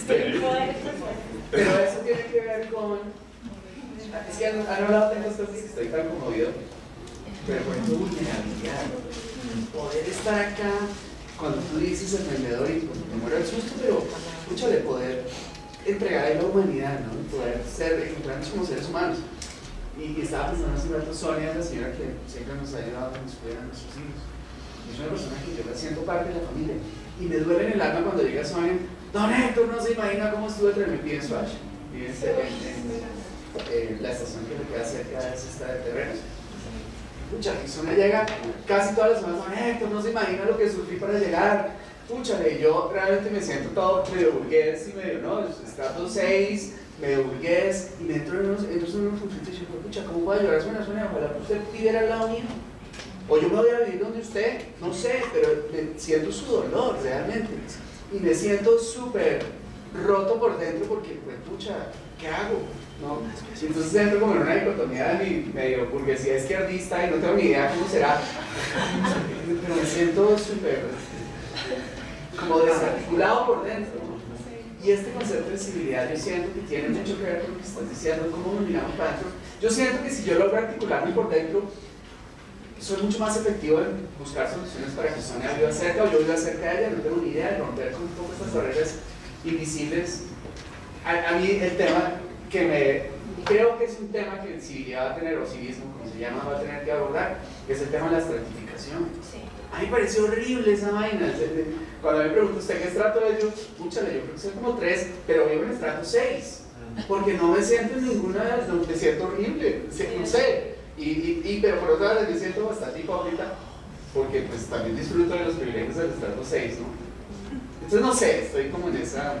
Pero eso tiene que ver con... Es que han hablado de cosas que estoy tan conmovido. Pero por ejemplo, vulnerabilidad. Poder estar acá, cuando tú dices el vendedor y pues, me muero el susto, pero escucha de poder entregar a la humanidad, ¿no? Poder encontrarnos como seres humanos. Y estaba pensando hace un rato, Sonia, la señora que siempre nos ha ayudado a nos cuidar a nuestros hijos. Es una persona que yo la siento parte de la familia. Y me duele en el alma cuando llega Sonia, don Héctor no se imagina cómo estuve transmitido en Swatch. Fíjense, en la estación que me queda cerca de esta de terrenos. pucha, que uno llega casi todas las semanas, Héctor, no se imagina lo que sufrí para llegar, púchale, yo realmente me siento todo medio burgués y medio, ¿no? Estrato 6, medio burgués, y me entro en unos conflictos y digo, pucha, ¿cómo voy a llorar? Suena, ojalá usted viviera al lado mío. O yo me voy a vivir donde usted, no sé, pero siento su dolor realmente. Y me siento súper roto por dentro porque, pues, pucha, ¿qué hago? ¿No? Entonces entro como en una dicotomía de mi medio burguesía izquierdista y no tengo ni idea cómo será. Pero me siento súper como desarticulado por dentro. Y este concepto de civilidad yo siento que tiene mucho que ver con lo que estás diciendo, cómo nos miramos para adentro. Yo siento que si yo logro articularme por dentro, soy mucho más efectivo en buscar soluciones para que Sonia viva cerca o yo viva cerca de ella, no tengo ni idea de romper con todas estas barreras invisibles. A mí el tema que creo que es un tema que civilidad va a tener, o civismo, como se llama, va a tener que abordar, es el tema de la estratificación. Sí. A mí me pareció horrible esa vaina. Cuando me pregunto, ¿usted qué estrato es? Yo, púchale, yo creo que soy como 3, pero vivo en estrato 6, porque no me siento en ninguna de las dos, me siento horrible, no sé. Pero por otra vez me siento bastante hipócrita, porque pues también disfruto de los privilegios del estrato 6, ¿no? Entonces no sé, estoy como en esa...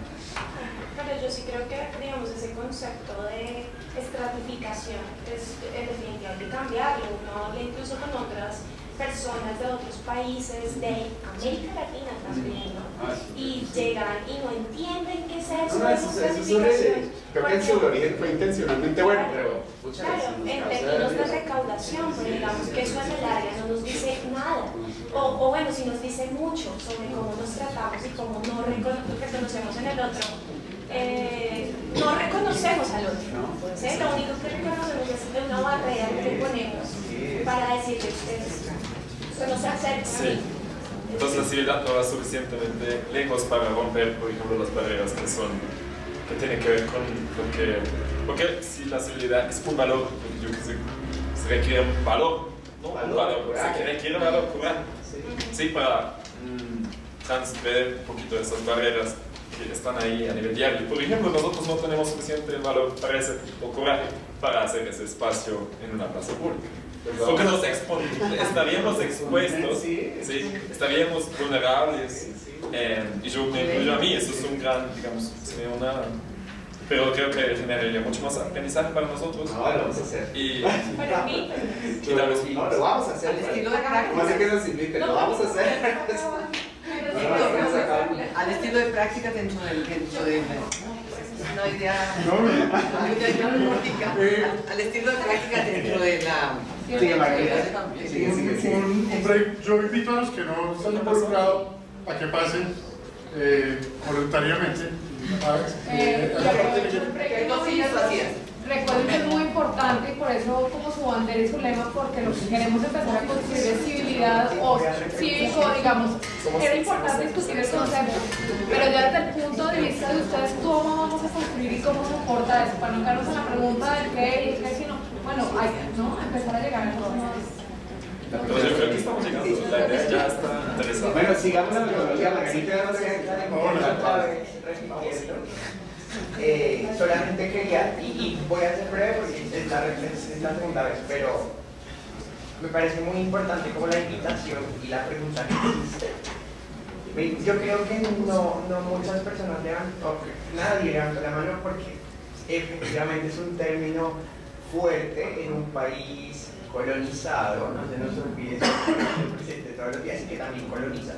Pero yo sí creo que, digamos, ese concepto de estratificación es definitivamente hay que cambiarlo. Uno habla incluso con otras personas de otros países de América Latina también, ¿no? Y llegan y no entienden qué es eso de estratificación. Creo que en su origen fue intencionalmente bueno, pero... Claro, en términos de recaudación, pero digamos que eso a la larga no nos dice nada. O bueno, si nos dice mucho sobre cómo nos tratamos y cómo no reconocemos en el otro. No reconocemos al otro, ¿sí? Lo único que reconocemos es una barrera que le ponemos para decirle que no se acerca a mí. Entonces la civilidad no va suficientemente lejos para romper, por ejemplo, las barreras que tienen que ver con lo que... Porque si la civilidad es un valor, yo que sé, se requiere un valor, ¿no? Un valor, se requiere un valor coral, sí, para transferir un poquito de esas barreras que están ahí a nivel diario. Por ejemplo, nosotros no tenemos suficiente valor para o coraje para hacer ese espacio en una plaza pública. Porque estaríamos expuestos, ¿sí? Estaríamos vulnerables, y yo me incluyo a mí, eso es un gran, digamos, sería una... Pero creo que generaría mucho más aprendizaje para nosotros. No, lo vamos a hacer. Para mí. No, lo vamos a hacer. Al estilo de práctica. No sé qué nos inviten, lo vamos a hacer. Al estilo de práctica dentro del una idea nórdica, al estilo de práctica dentro de la yo invito a los que no están involucrados a que pasen voluntariamente Recuerden que es muy importante y por eso como su bandera y su lema, porque lo que queremos empezar a construir es civilidad o cívico, digamos, era importante discutir el concepto, pero ya desde el punto de vista de ustedes, ¿cómo vamos a construir y cómo se aporta eso? Para no quedarnos en la pregunta del qué y el qué, sino, bueno, hay ¿no? empezar a llegar a cosas. Pero yo creo que estamos llegando, la idea ya está interesante. Bueno, sigamos la metodología, Margarita. Solamente quería, y voy a ser breve porque es la segunda vez, pero me parece muy importante como la invitación y la pregunta que hiciste. Yo creo que no muchas personas nadie levanta la mano porque efectivamente es un término fuerte en un país colonizado, no se nos olvide eso, presente todos los días y que también coloniza.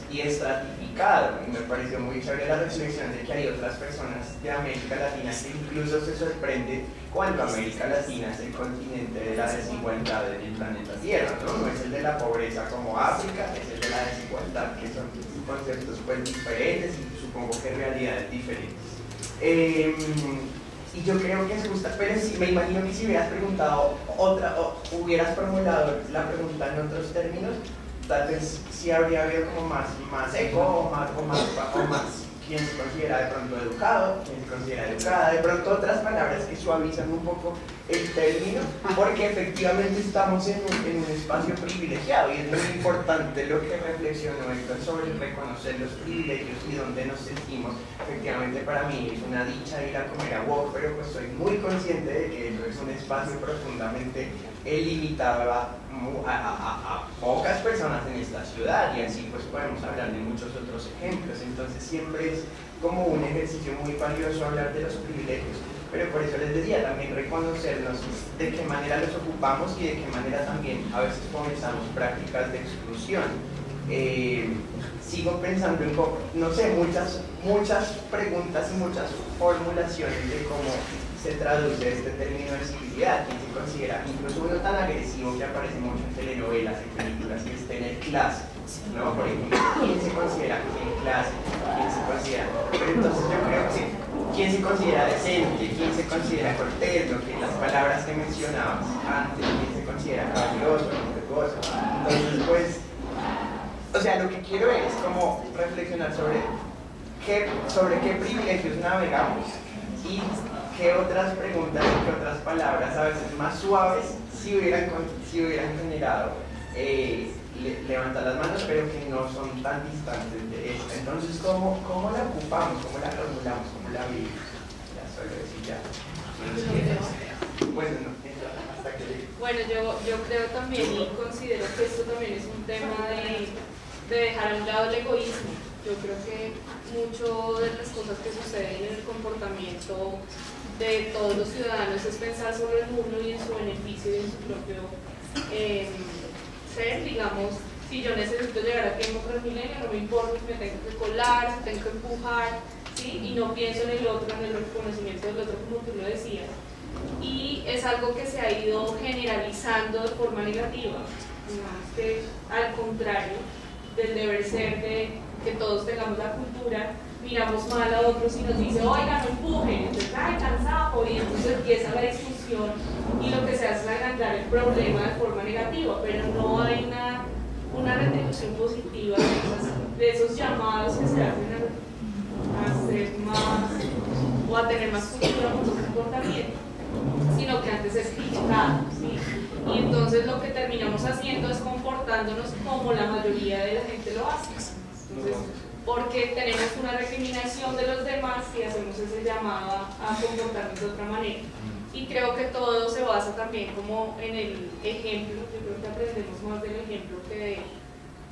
Y estratificado. Me pareció muy chévere la reflexión de que hay otras personas de América Latina que incluso se sorprende cuando América Latina es el continente de la desigualdad del planeta Tierra, ¿no? No es el de la pobreza como África, es el de la desigualdad, que son conceptos pues diferentes y supongo que realidades diferentes. Y yo creo que es justa, pero sí, me imagino que si hubieras preguntado o hubieras formulado la pregunta en otros términos, tal vez sí habría habido como más eco o más quién se considera de pronto educado, quién se considera educada, de pronto otras palabras que suavizan un poco el término, porque efectivamente estamos en un espacio privilegiado y es muy importante lo que reflexionó Héctor sobre reconocer los privilegios y dónde nos sentimos. Efectivamente para mí es una dicha ir a comer a Wok, pero pues soy muy consciente de que eso es un espacio profundamente limitado a pocas personas en esta ciudad, y así pues podemos hablar de muchos otros ejemplos. Entonces siempre es como un ejercicio muy valioso hablar de los privilegios, pero por eso les decía, también reconocernos de qué manera los ocupamos y de qué manera también a veces comenzamos prácticas de exclusión. Sigo pensando en, no sé, muchas preguntas y muchas formulaciones de cómo se traduce este término de civilidad. ¿Quién se considera? Incluso uno tan agresivo que aparece mucho en telenovelas, en películas, que es tener clase, ¿no? Por ejemplo, ¿quién se considera que tiene clase? ¿Quién se considera? Pero entonces yo creo que ¿quién se considera decente? ¿Quién se considera cortés? Lo que las palabras que mencionabas antes, ¿quién se considera caballeroso? Entonces, pues, o sea, lo que quiero es como reflexionar sobre qué privilegios navegamos y qué otras preguntas y qué otras palabras, a veces más suaves, si hubieran generado levantar las manos, pero que no son tan distantes de esta. Entonces, ¿cómo la ocupamos? ¿Cómo la formulamos? ¿Cómo la vivimos? Ya solo decir ya. Bueno, no, hasta que... Bueno, yo creo también y considero que esto también es un tema de dejar a un lado el egoísmo. Yo creo que mucho de las cosas que suceden en el comportamiento de todos los ciudadanos es pensar sobre el uno y en su beneficio y en su propio ser. Digamos, si yo necesito llegar aquí en Transmilenio, no me importa si me tengo que colar, si tengo que empujar, ¿sí? Y no pienso en el otro, en el reconocimiento del otro, como tú lo decías. Y es algo que se ha ido generalizando de forma negativa, más que al contrario del deber ser de que todos tengamos la cultura, miramos mal a otros y nos dice, oiga, no empujen, entonces, ay, cansado, y entonces empieza la discusión y lo que se hace es agrandar el problema de forma negativa, pero no hay una retribución positiva de esos llamados que se hacen a ser más o a tener más cultura con su comportamiento, sino que antes es criticado, ¿sí? Y entonces lo que terminamos haciendo es comportándonos como la mayoría de la gente lo hace. Entonces, porque tenemos una recriminación de los demás y hacemos ese llamado a comportarnos de otra manera. Y creo que todo se basa también como en el ejemplo. Yo creo que aprendemos más del ejemplo que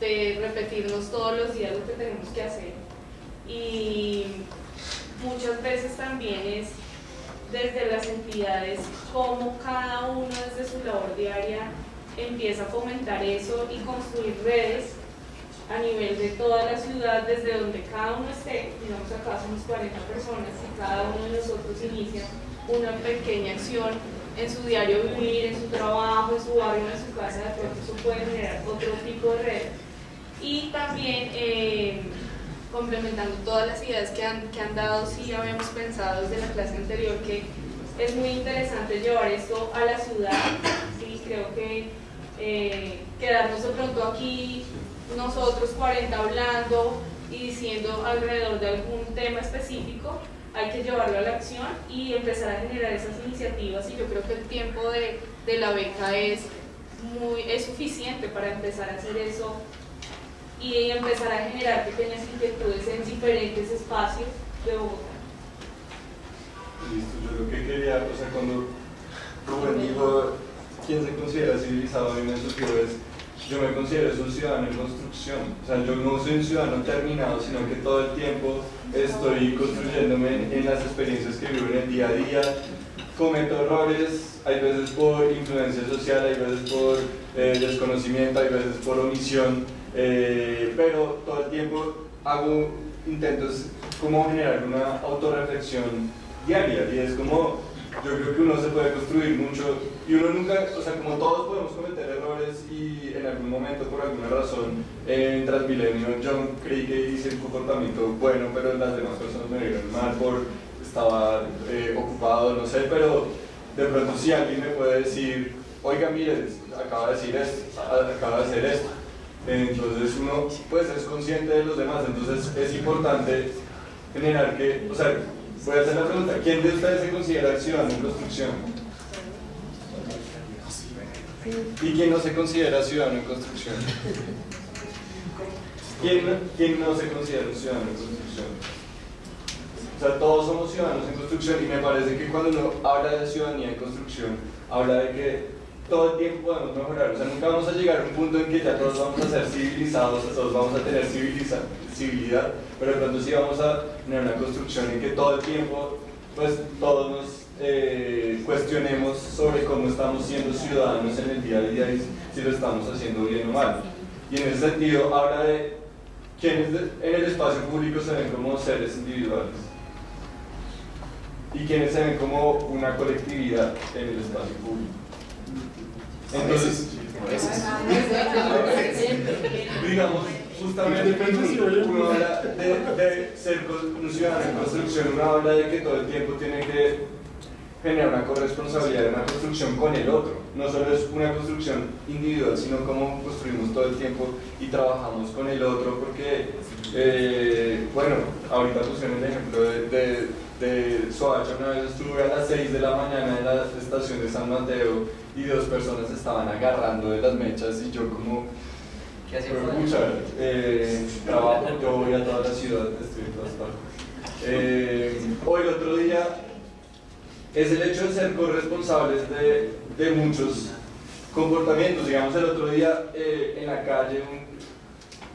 de repetirnos todos los días lo que tenemos que hacer. Y muchas veces también es desde las entidades cómo cada uno desde su labor diaria empieza a fomentar eso y construir redes a nivel de toda la ciudad, desde donde cada uno esté. Digamos, acá somos 40 personas y cada uno de nosotros inicia una pequeña acción en su diario vivir, en su trabajo, en su barrio, en su casa. De pronto eso puede generar otro tipo de redes. Y también complementando todas las ideas que han dado, sí habíamos pensado desde la clase anterior que es muy interesante llevar esto a la ciudad. Sí, creo que quedarnos de pronto aquí nosotros 40 hablando y diciendo alrededor de algún tema específico, hay que llevarlo a la acción y empezar a generar esas iniciativas, y yo creo que el tiempo de la beca es suficiente para empezar a hacer eso y empezar a generar pequeñas inquietudes en diferentes espacios de Bogotá. Listo, yo lo que quería, o sea, cuando Rubén dijo quién se considera civilizado, a mí me surgió yo me considero un ciudadano en construcción. O sea, yo no soy un ciudadano terminado, sino que todo el tiempo estoy construyéndome en las experiencias que vivo en el día a día. Cometo errores, hay veces por influencia social, hay veces por desconocimiento, hay veces por omisión, pero todo el tiempo hago intentos como generar una autorreflexión diaria, y es como, yo creo que uno se puede construir mucho y uno nunca, o sea, como todos podemos cometer errores, y en algún momento por alguna razón en Transmilenio yo creí que hice un comportamiento bueno, pero las demás personas me vieron mal estaba ocupado, no sé, pero de pronto si alguien me puede decir, oiga, mire, acaba de decir esto, acaba de hacer esto, entonces uno pues es consciente de los demás. Entonces es importante generar que, o sea, voy a hacer la pregunta, ¿quién de ustedes se considera ciudadano en construcción? ¿Y quién no se considera ciudadano en construcción? ¿Quién no se considera un ciudadano en construcción? O sea, todos somos ciudadanos en construcción y me parece que cuando uno habla de ciudadanía en construcción, habla de que todo el tiempo podemos mejorar. O sea, nunca vamos a llegar a un punto en que ya todos vamos a ser civilizados, todos vamos a tener civilidad, pero de pronto sí vamos a tener una construcción en que todo el tiempo, pues todos nos cuestionemos sobre cómo estamos siendo ciudadanos en el día a día y si lo estamos haciendo bien o mal. Y en ese sentido habla de quienes en el espacio público se ven como seres individuales y quienes se ven como una colectividad en el espacio público. Entonces, digamos, justamente uno habla de ser un ciudadano en construcción, uno habla de que todo el tiempo tiene que generar una corresponsabilidad de una construcción con el otro. No solo es una construcción individual, sino cómo construimos todo el tiempo y trabajamos con el otro, porque, bueno, ahorita pusieron el ejemplo de Soacha. Una vez estuve a las 6 de la mañana en la estación de San Mateo y 2 personas estaban agarrando de las mechas y yo como... ¿Qué hacía? Trabajo, yo voy a toda la ciudad, estoy en todas partes. Hoy el otro día es el hecho de ser corresponsables de muchos comportamientos. Digamos, el otro día en la calle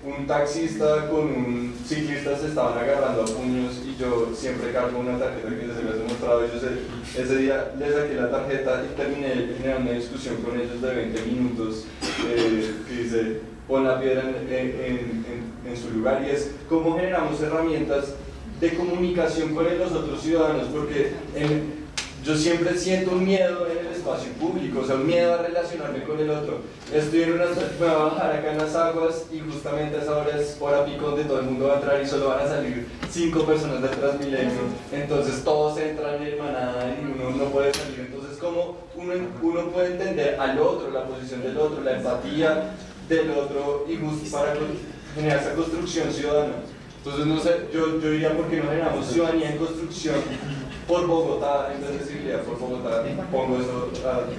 un taxista con un ciclista se estaban agarrando a puños y yo siempre cargo una tarjeta que se les he mostrado. Ese día les saqué la tarjeta y terminé generando una discusión con ellos de 20 minutos que dice: pon la piedra en su lugar, y es cómo generamos herramientas de comunicación con los otros ciudadanos, porque yo siempre siento un miedo en el espacio público, o sea, un miedo a relacionarme con el otro. Estoy en me voy a bajar acá en las aguas y justamente a esa hora es hora pico donde todo el mundo va a entrar y solo van a salir 5 personas del Transmilenio, entonces todos entran en manada y uno no puede salir. Entonces, ¿cómo uno puede entender al otro, la posición del otro, la empatía del otro y para generar esa construcción ciudadana? Entonces, no sé, yo diría, ¿por qué no generamos ciudadanía en construcción por Bogotá en vez de civilidad por Bogotá? Pongo eso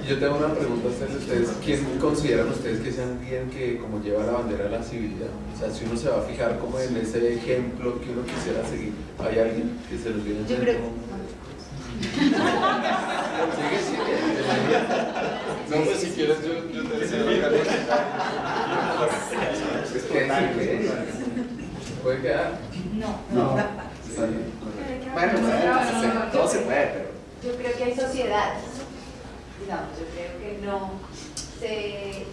Yo tengo una pregunta a ustedes. ¿Quién consideran ustedes que sean bien que como lleva la bandera de la civilidad? O sea, si uno se va a fijar como en ese ejemplo que uno quisiera seguir, ¿hay alguien que se los viene a hacer? Yo creo No, pues si quieres yo te deseo ¿Puede quedar? No. Bueno, todo se puede, pero... Yo creo que hay sociedades, digamos, yo creo que no se...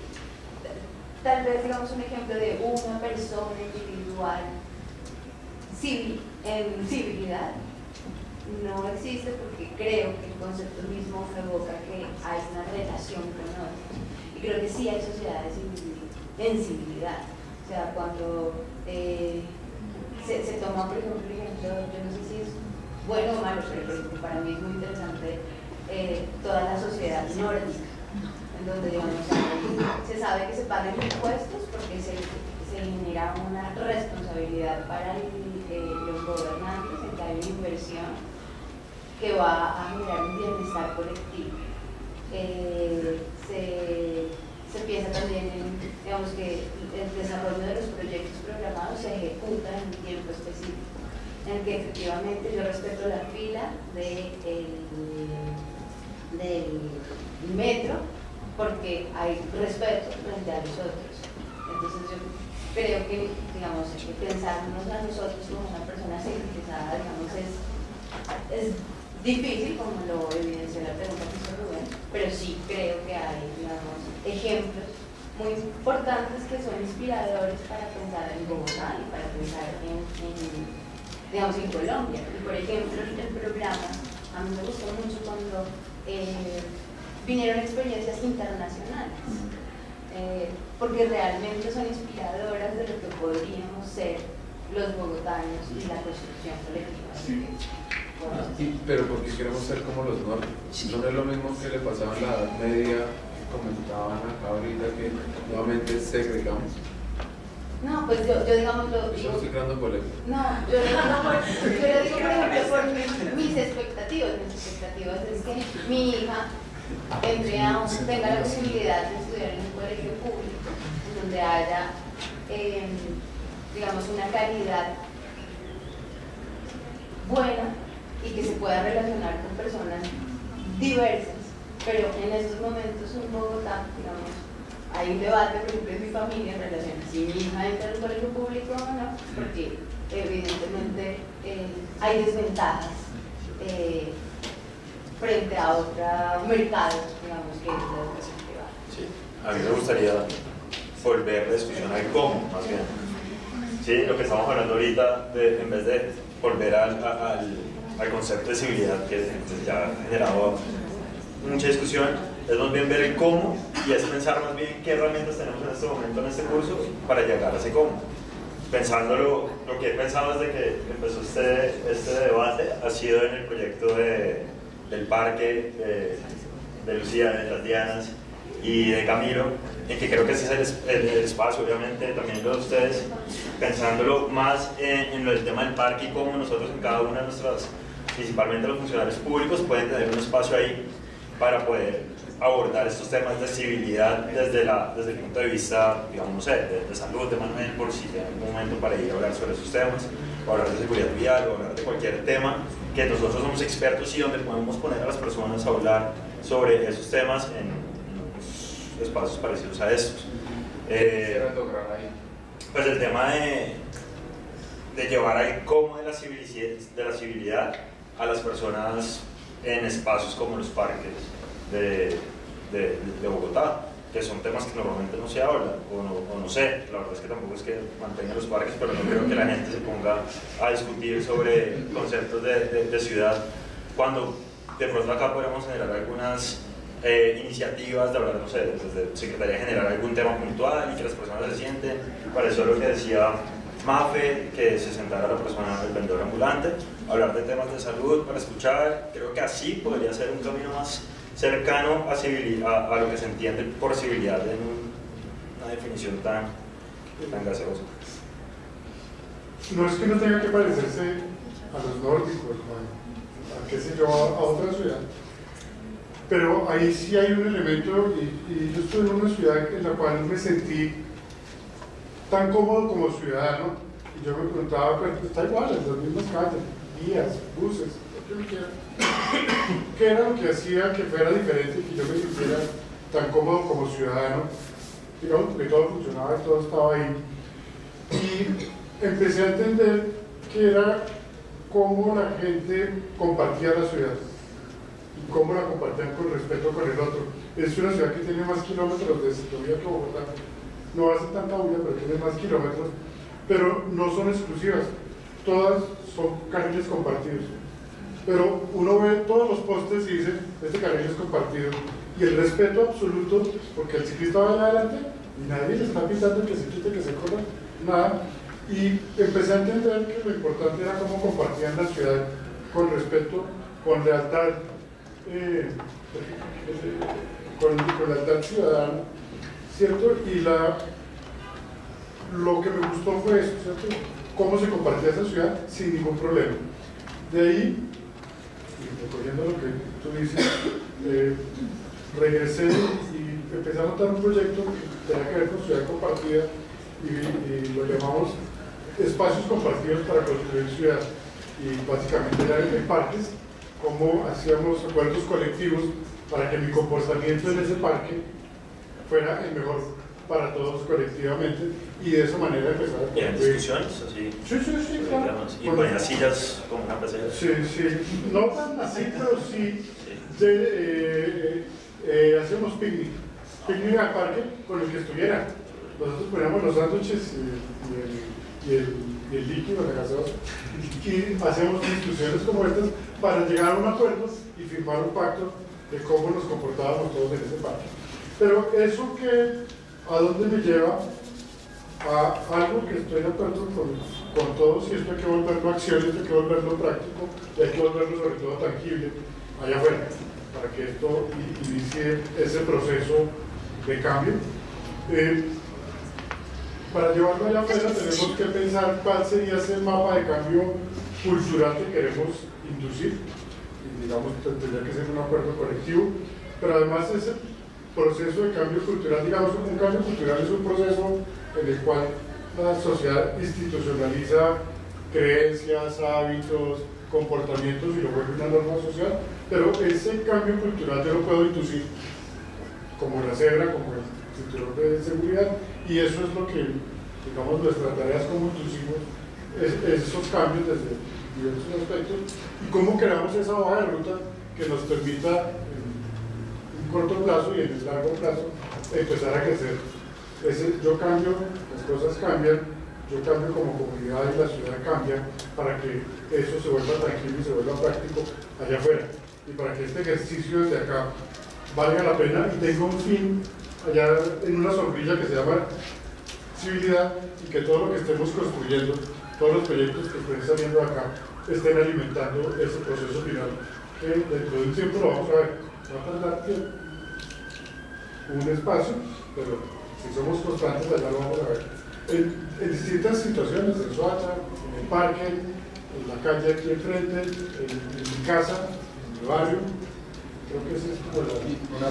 Tal vez, digamos, un ejemplo de una persona individual en civilidad no existe, porque creo que el concepto mismo evoca que hay una relación con otros. Y creo que sí hay sociedades en civilidad. O sea, cuando se toma, por ejemplo, yo no sé si es bueno o malo, pero por ejemplo, para mí es muy interesante toda la sociedad nórdica, en donde, digamos, se sabe que se pagan impuestos porque se genera una responsabilidad para los gobernantes, en que hay una inversión que va a generar un bienestar colectivo. Se piensa también en, digamos, que el desarrollo de los proyectos programados se ejecuta en un tiempo específico, en el que efectivamente yo respeto la fila del metro porque hay respeto frente a los otros. Entonces yo creo que, digamos, pensarnos a nosotros como una persona civilizada, digamos, es difícil, como lo evidenció la pregunta que hizo Rubén, pero sí creo que hay, digamos, ejemplos muy importantes que son inspiradores para pensar en Bogotá y para pensar digamos, en Colombia. Y por ejemplo, el programa a mí me gustó mucho cuando vinieron experiencias internacionales, porque realmente son inspiradoras de lo que podríamos ser los bogotanos y la construcción colectiva. Pero porque queremos ser como los nórdicos. No es lo mismo que le pasaba en la Edad Media, comentaban acá ahorita, que nuevamente segregamos. No, pues yo digamos lo Yo estoy creando polémica. No, yo lo digo por ejemplo por mis expectativas. Mis expectativas es que mi hija tenga la posibilidad de estudiar en un colegio público, donde haya, digamos, una calidad buena y que se pueda relacionar con personas diversas, pero en estos momentos en Bogotá, digamos, hay un debate, por ejemplo, en mi familia en relación a si mi hija entra en un colegio público o no, porque evidentemente hay desventajas frente a otro mercado, digamos, que es la educación privada. Sí, a mí me gustaría volver la discusión al cómo, más bien. Sí, lo que estamos hablando ahorita, en vez de volver al concepto de civilidad, que ya ha generado mucha discusión, es más bien ver el cómo y es pensar más bien qué herramientas tenemos en este momento en este curso para llegar a ese cómo. Pensándolo, lo que he pensado desde que empezó este debate ha sido en el proyecto del parque, de Lucía, de las Dianas y de Camilo, en que creo que ese es el espacio, obviamente, también lo de ustedes, pensándolo más en el tema del parque y cómo nosotros en cada una de nuestras, principalmente los funcionarios públicos, pueden tener un espacio ahí para poder abordar estos temas de civilidad desde el punto de vista, digamos, no sé, de salud de Manuel, por si hay algún momento para ir a hablar sobre esos temas, o hablar de seguridad vial, o hablar de cualquier tema que nosotros somos expertos y donde podemos poner a las personas a hablar sobre esos temas en espacios parecidos a estos. Pues el tema de llevar al cómo de la civilidad a las personas en espacios como los parques de Bogotá, que son temas que normalmente no se hablan, o no sé, la verdad es que tampoco es que mantenga los parques, pero no creo que la gente se ponga a discutir sobre conceptos de ciudad, cuando de pronto acá podemos generar algunas iniciativas de hablar, no sé, desde Secretaría generar algún tema puntual y que las personas se sienten. Para eso lo que decía Mafe, que se sentara la persona, el vendedor ambulante, hablar de temas de salud para escuchar. Creo que así podría ser un camino más cercano a lo que se entiende por civilidad en una definición tan gaseosa. No es que no tenga que parecerse a los nórdicos, a qué sé yo, a otra ciudad, pero ahí sí hay un elemento, y yo estuve en una ciudad en la cual me sentí tan cómodo como ciudadano, y yo me preguntaba, pero está igual, en las mismas calles, vías, buses, lo que me quiera. ¿Qué era lo que hacía que fuera diferente y que yo me sintiera tan cómodo como ciudadano? Digamos, porque todo funcionaba y todo estaba ahí. Y empecé a entender que era cómo la gente compartía la ciudad y cómo la compartían con respeto con el otro. Es una ciudad que tiene más kilómetros de ciclovía que Bogotá. No hace tanta bulla, pero tiene más kilómetros. Pero no son exclusivas. Todas son carriles compartidos. Pero uno ve todos los postes y dice, este carril es compartido. Y el respeto absoluto, porque el ciclista va adelante y nadie le está pitando que se quite, que se corra, nada. Y empecé a entender que lo importante era cómo compartían la ciudad con respeto, con lealtad, con lealtad ciudadana, ¿cierto? Y lo que me gustó fue eso, ¿cierto? Cómo se compartía esa ciudad sin ningún problema. De ahí, y recogiendo lo que tú dices, regresé y empecé a montar un proyecto que tenía que ver con ciudad compartida y lo llamamos espacios compartidos para construir ciudad. Y básicamente era en parques, cómo hacíamos acuerdos colectivos para que mi comportamiento en ese parque fuera el mejor para todos colectivamente, y de esa manera empezar a construir. ¿Y en discusiones así? Sí, claro. ¿Y ponían sillas como una pecera? Sí, no tan así, pero sí. Hacíamos picnic al parque con el que estuviera. Nosotros poníamos los sándwiches y el líquido, la gaseosa, y hacíamos discusiones como estas para llegar a un acuerdo y firmar un pacto de cómo nos comportábamos todos en ese parque. Pero eso ¿a dónde me lleva? A algo que estoy de acuerdo con todos, y esto hay que volverlo a acción, esto hay que volverlo práctico, y hay que volverlo sobre todo tangible allá afuera, para que esto inicie ese proceso de cambio. para llevarlo allá afuera tenemos que pensar cuál sería ese mapa de cambio cultural que queremos inducir, y digamos tendría que ser un acuerdo colectivo, pero además ese proceso de cambio cultural, digamos, un cambio cultural es un proceso en el cual la sociedad institucionaliza creencias, hábitos, comportamientos y lo vuelve una norma social, pero ese cambio cultural yo lo puedo inducir como la cebra, como el cinturón de seguridad, y eso es lo que, digamos, nuestras tareas como inducimos esos cambios desde diversos aspectos, y cómo creamos esa hoja de ruta que nos permita en un corto plazo y en el largo plazo empezar a crecer. Yo cambio, las cosas cambian, yo cambio como comunidad y la ciudad cambia para que eso se vuelva tranquilo y se vuelva práctico allá afuera, y para que este ejercicio desde acá valga la pena y tenga un fin allá en una sombrilla que se llama civilidad, y que todo lo que estemos construyendo, todos los proyectos que estén saliendo de acá, estén alimentando ese proceso final, que dentro de un tiempo lo vamos a ver. Va a tardar tiempo, un espacio, pero si somos constantes allá lo vamos a ver. En distintas situaciones, en Soacha, en el parque, en la calle aquí enfrente, en mi casa, en mi barrio. Creo que esa es como una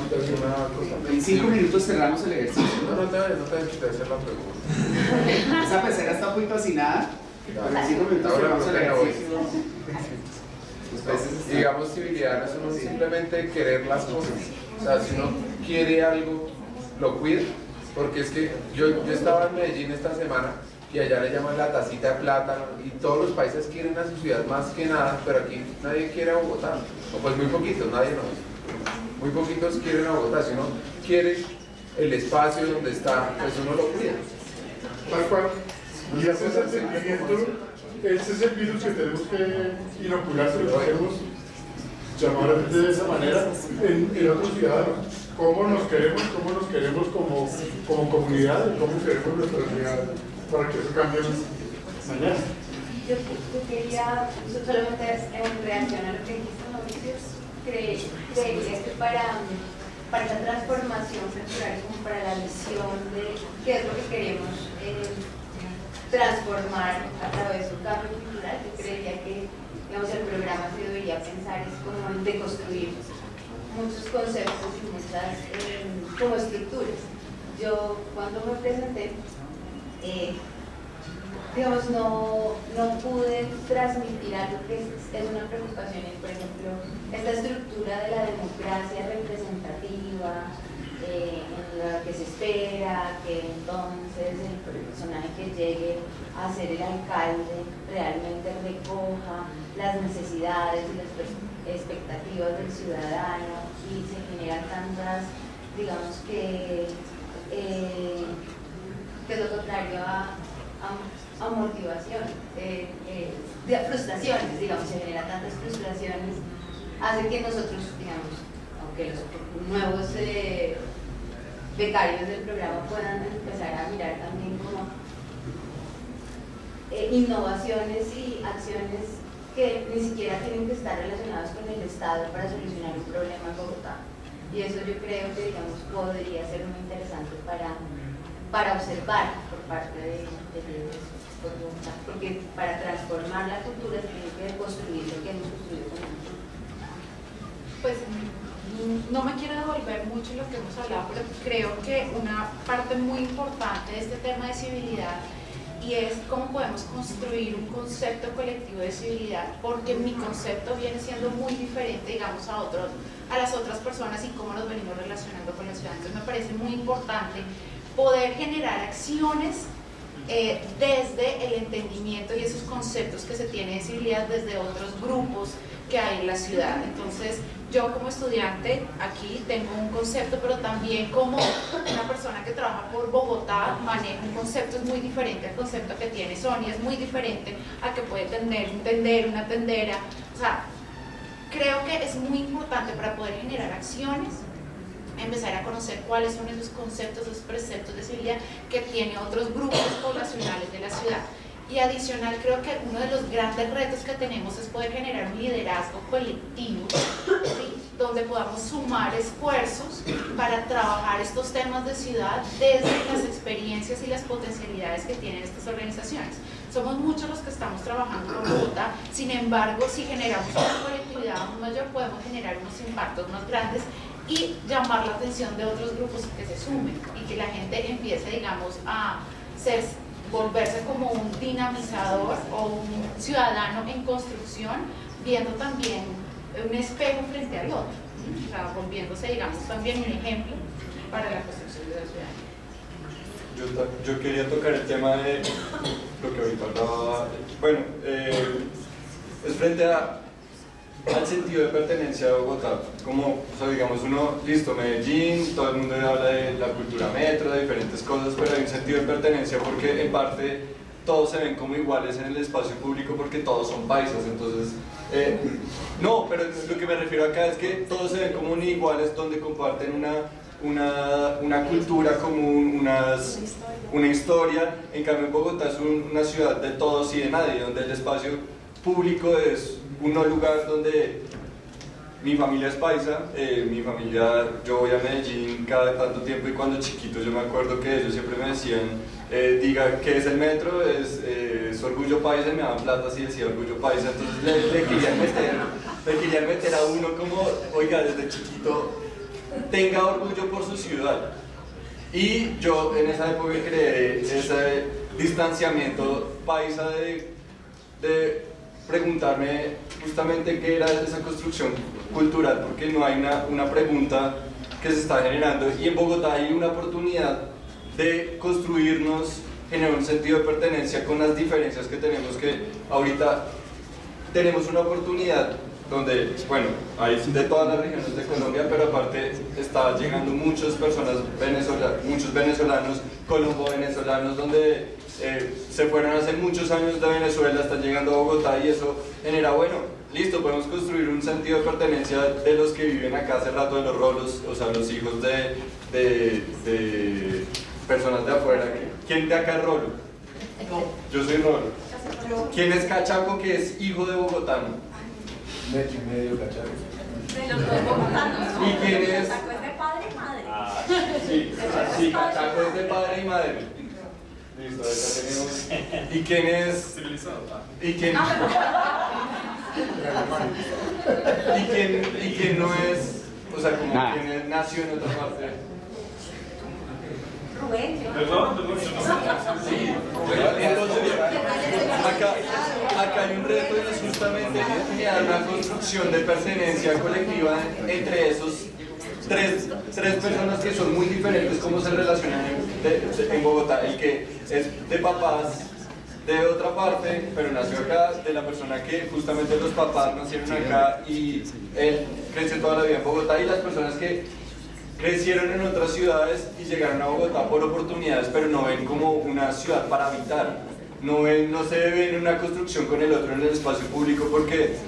cosa. En 5 minutos cerramos el ejercicio. No te quites hacer la pregunta. Esa pecera está muy fascinada. Pero en 5 minutos cerramos el ejercicio. Digamos, civilidad no es uno simplemente querer las cosas. O sea, si uno quiere algo, lo cuida. Porque es que yo estaba en Medellín esta semana y allá le llaman la tacita de plátano, y todos los países quieren a su ciudad más que nada, pero aquí nadie quiere a Bogotá, o pues muy poquitos, nadie no. Muy poquitos quieren a Bogotá. Si uno quiere el espacio donde está, pues uno lo cuida. Tal cual. Y ese es el sentimiento, ese es el virus que tenemos que inocular, si lo podemos llamar de esa manera, en otros ciudadanos. Cómo nos queremos como comunidad, y cómo queremos nuestra ciudad para que eso cambie mañana. Yo quería, solamente en reacción a lo que dijiste, Mauricio, creería que para la transformación cultural, como para la visión de qué es lo que queremos transformar a través de un cambio cultural, yo creería que, digamos, el programa que debería pensar es como el de construir muchos conceptos y muchas como estructuras. Yo cuando me presenté, digamos, no pude transmitir algo que es una preocupación, por ejemplo, esta estructura de la democracia representativa, en la que se espera que entonces el personaje que llegue a ser el alcalde realmente recoja las necesidades y las expectativas del ciudadano, y se generan tantas, digamos, que es lo contrario a motivación, de frustraciones, digamos, se generan tantas frustraciones, hace que nosotros, digamos, aunque los nuevos becarios del programa puedan empezar a mirar también como innovaciones y acciones que ni siquiera tienen que estar relacionadas con el Estado para solucionar un problema en Bogotá. Y eso yo creo que, digamos, podría ser muy interesante para observar por parte de Bogotá, porque para transformar la cultura se tiene que construir lo que hemos construido con la cultura. Pues no me quiero devolver mucho lo que hemos hablado, pero creo que una parte muy importante de este tema de civilidad y es cómo podemos construir un concepto colectivo de civilidad, porque mi concepto viene siendo muy diferente, digamos, a las otras personas y cómo nos venimos relacionando con la ciudad. Entonces me parece muy importante poder generar acciones desde el entendimiento y esos conceptos que se tienen de civilidad desde otros grupos que hay en la ciudad. Entonces yo como estudiante aquí tengo un concepto, pero también como una persona que trabaja por Bogotá manejo un concepto, es muy diferente al concepto que tiene Sonia, es muy diferente a que puede tener un tendero, una tendera. O sea, creo que es muy importante para poder generar acciones empezar a conocer cuáles son esos conceptos, esos preceptos de civilidad que tienen otros grupos poblacionales de la ciudad. Y adicional, creo que uno de los grandes retos que tenemos es poder generar un liderazgo colectivo, ¿sí? donde podamos sumar esfuerzos para trabajar estos temas de ciudad desde las experiencias y las potencialidades que tienen estas organizaciones. Somos muchos los que estamos trabajando con Bogotá, sin embargo, si generamos una colectividad aún mayor, podemos generar unos impactos más grandes y llamar la atención de otros grupos que se sumen y que la gente empiece, digamos, a volverse como un dinamizador o un ciudadano en construcción, viendo también un espejo frente al otro, o sea, volviéndose, digamos, también un ejemplo para la construcción de la ciudadanía. Yo quería tocar el tema de lo que ahorita hablaba, bueno, es frente al sentido de pertenencia de Bogotá, como, o sea, digamos, uno, listo, Medellín, todo el mundo habla de la cultura metro, de diferentes cosas, pero hay un sentido de pertenencia porque en parte todos se ven como iguales en el espacio público porque todos son paisas, entonces, no, pero lo que me refiero acá es que todos se ven como iguales donde comparten una cultura común, una historia. En cambio en Bogotá es una ciudad de todos y de nadie, donde el espacio público es un lugar donde mi familia es paisa, mi familia, yo voy a Medellín cada tanto tiempo y cuando chiquito yo me acuerdo que ellos siempre me decían, diga qué es el metro, es orgullo paisa, y me daban plata así decía orgullo paisa, entonces le querían meter a uno como, oiga, desde chiquito tenga orgullo por su ciudad. Y yo en esa época creé ese distanciamiento paisa de preguntarme justamente qué era esa construcción cultural, porque no hay una pregunta que se está generando, y en Bogotá hay una oportunidad de construirnos, generar un sentido de pertenencia con las diferencias que tenemos, que ahorita tenemos una oportunidad donde, bueno, hay de todas las regiones de Colombia, pero aparte está llegando muchas personas, muchos venezolanos, colombo-venezolanos, donde se fueron hace muchos años de Venezuela, están llegando a Bogotá, y eso genera, bueno, listo, podemos construir un sentido de pertenencia de los que viven acá hace rato, de los rolos, o sea, los hijos de personas de afuera. ¿Quién de acá es rolo? Yo soy rolo. ¿Quién es cachaco que es hijo de bogotano? Metro y medio cachaco. De los dos bogotanos. ¿Y quién es? Cachaco es de padre y madre. Sí, cachaco es de padre y madre. Listo, acá tenemos. ¿Y quién es? Civilizado. ¿Y quién? ¿Y quién no es? O sea, como quien nació en otra parte. Rubén. Perdón. Sí, entonces acá hay un reto, y es justamente generar una construcción de pertenencia colectiva entre esos tres personas que son muy diferentes, cómo se relacionan en Bogotá. El que es de papás de otra parte, pero nació acá, de la persona que justamente los papás nacieron acá y él creció toda la vida en Bogotá, y las personas que crecieron en otras ciudades y llegaron a Bogotá por oportunidades, pero no ven como una ciudad para habitar, no se ven en una construcción con el otro en el espacio público, porque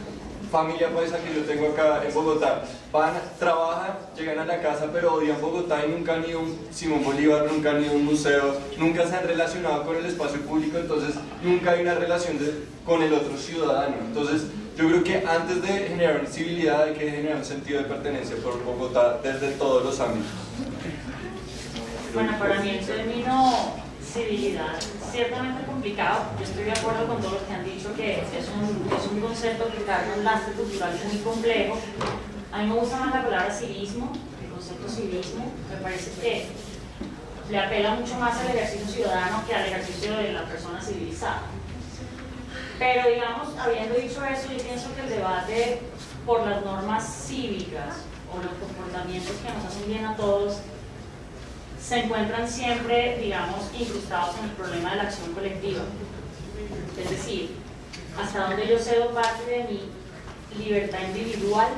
familia paisa que yo tengo acá en Bogotá, trabajan, llegan a la casa, pero odian Bogotá y nunca han ido a un Simón Bolívar, nunca han ido a un museo, nunca se han relacionado con el espacio público, entonces nunca hay una relación con el otro ciudadano. Entonces yo creo que antes de generar civilidad hay que generar un sentido de pertenencia por Bogotá desde todos los ámbitos. Bueno, para mí el término civilidad ciertamente complicado. Yo estoy de acuerdo con todos los que han dicho que es un concepto que carga un lastre cultural muy complejo. A mí me gusta más la palabra civismo, el concepto civismo. Me parece que le apela mucho más al ejercicio ciudadano que al ejercicio de la persona civilizada. Pero digamos, habiendo dicho eso, yo pienso que el debate por las normas cívicas o los comportamientos que nos hacen bien a todos se encuentran siempre, digamos, incrustados en el problema de la acción colectiva. Es decir, hasta donde yo cedo parte de mi libertad individual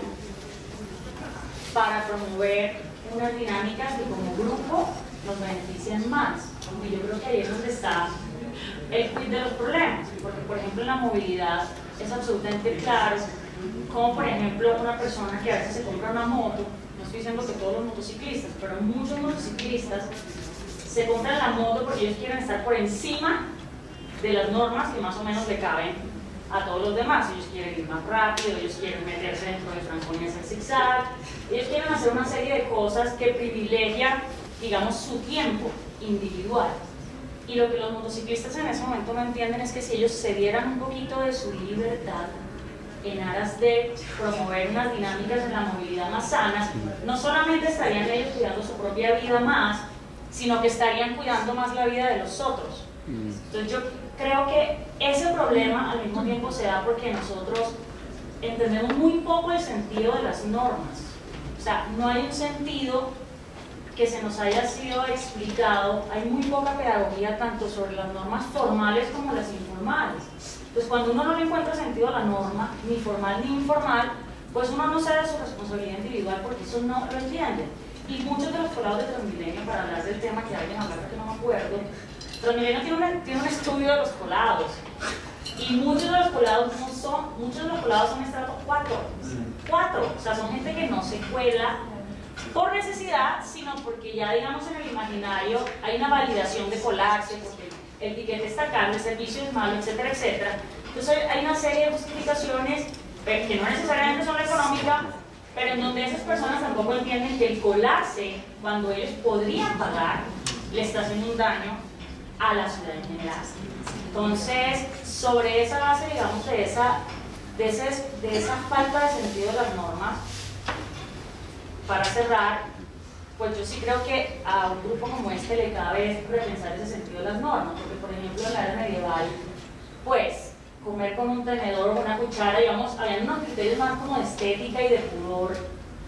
para promover unas dinámicas que como grupo nos beneficien más. Y yo creo que ahí es donde está el quid de los problemas, porque por ejemplo en la movilidad es absolutamente claro como por ejemplo una persona que a veces se compra una moto, no estoy diciendo que todos los motociclistas, pero muchos motociclistas se compran la moto porque ellos quieren estar por encima de las normas que más o menos le caben a todos los demás. Ellos quieren ir más rápido, ellos quieren meterse dentro de Franconia y hacer zigzag, ellos quieren hacer una serie de cosas que privilegian, digamos, su tiempo individual. Y lo que los motociclistas en ese momento no entienden es que si ellos cedieran un poquito de su libertad en aras de promover unas dinámicas de la movilidad más sanas, no solamente estarían ellos cuidando su propia vida más, sino que estarían cuidando más la vida de los otros. Entonces yo creo que ese problema al mismo tiempo se da porque nosotros entendemos muy poco el sentido de las normas. O sea, no hay un sentido que se nos haya sido explicado, hay muy poca pedagogía tanto sobre las normas formales como las informales. Entonces cuando uno no le encuentra sentido a la norma, ni formal ni informal, pues uno no cede su responsabilidad individual porque eso no lo entiende. Y muchos de los colados de Transmilenio, para hablar del tema que alguien hablaba que no me acuerdo, Transmilenio tiene un estudio de los colados. Y muchos de los colados son estrato 4. O sea, son gente que no se cuela por necesidad, sino porque ya, digamos, en el imaginario hay una validación de colarse, porque el tiquete está caro, el servicio es malo, etcétera, etcétera. Entonces hay una serie de justificaciones que no necesariamente son económicas, pero en donde esas personas tampoco entienden que el colarse, cuando ellos podrían pagar, le está haciendo un daño a la ciudad en general. Entonces, sobre esa base, digamos, de esa falta de sentido de las normas, para cerrar, pues yo sí creo que a un grupo como este le cabe repensar ese sentido de las normas, porque por ejemplo en la era medieval, pues comer con un tenedor o una cuchara, digamos, habían unos criterios más como de estética y de pudor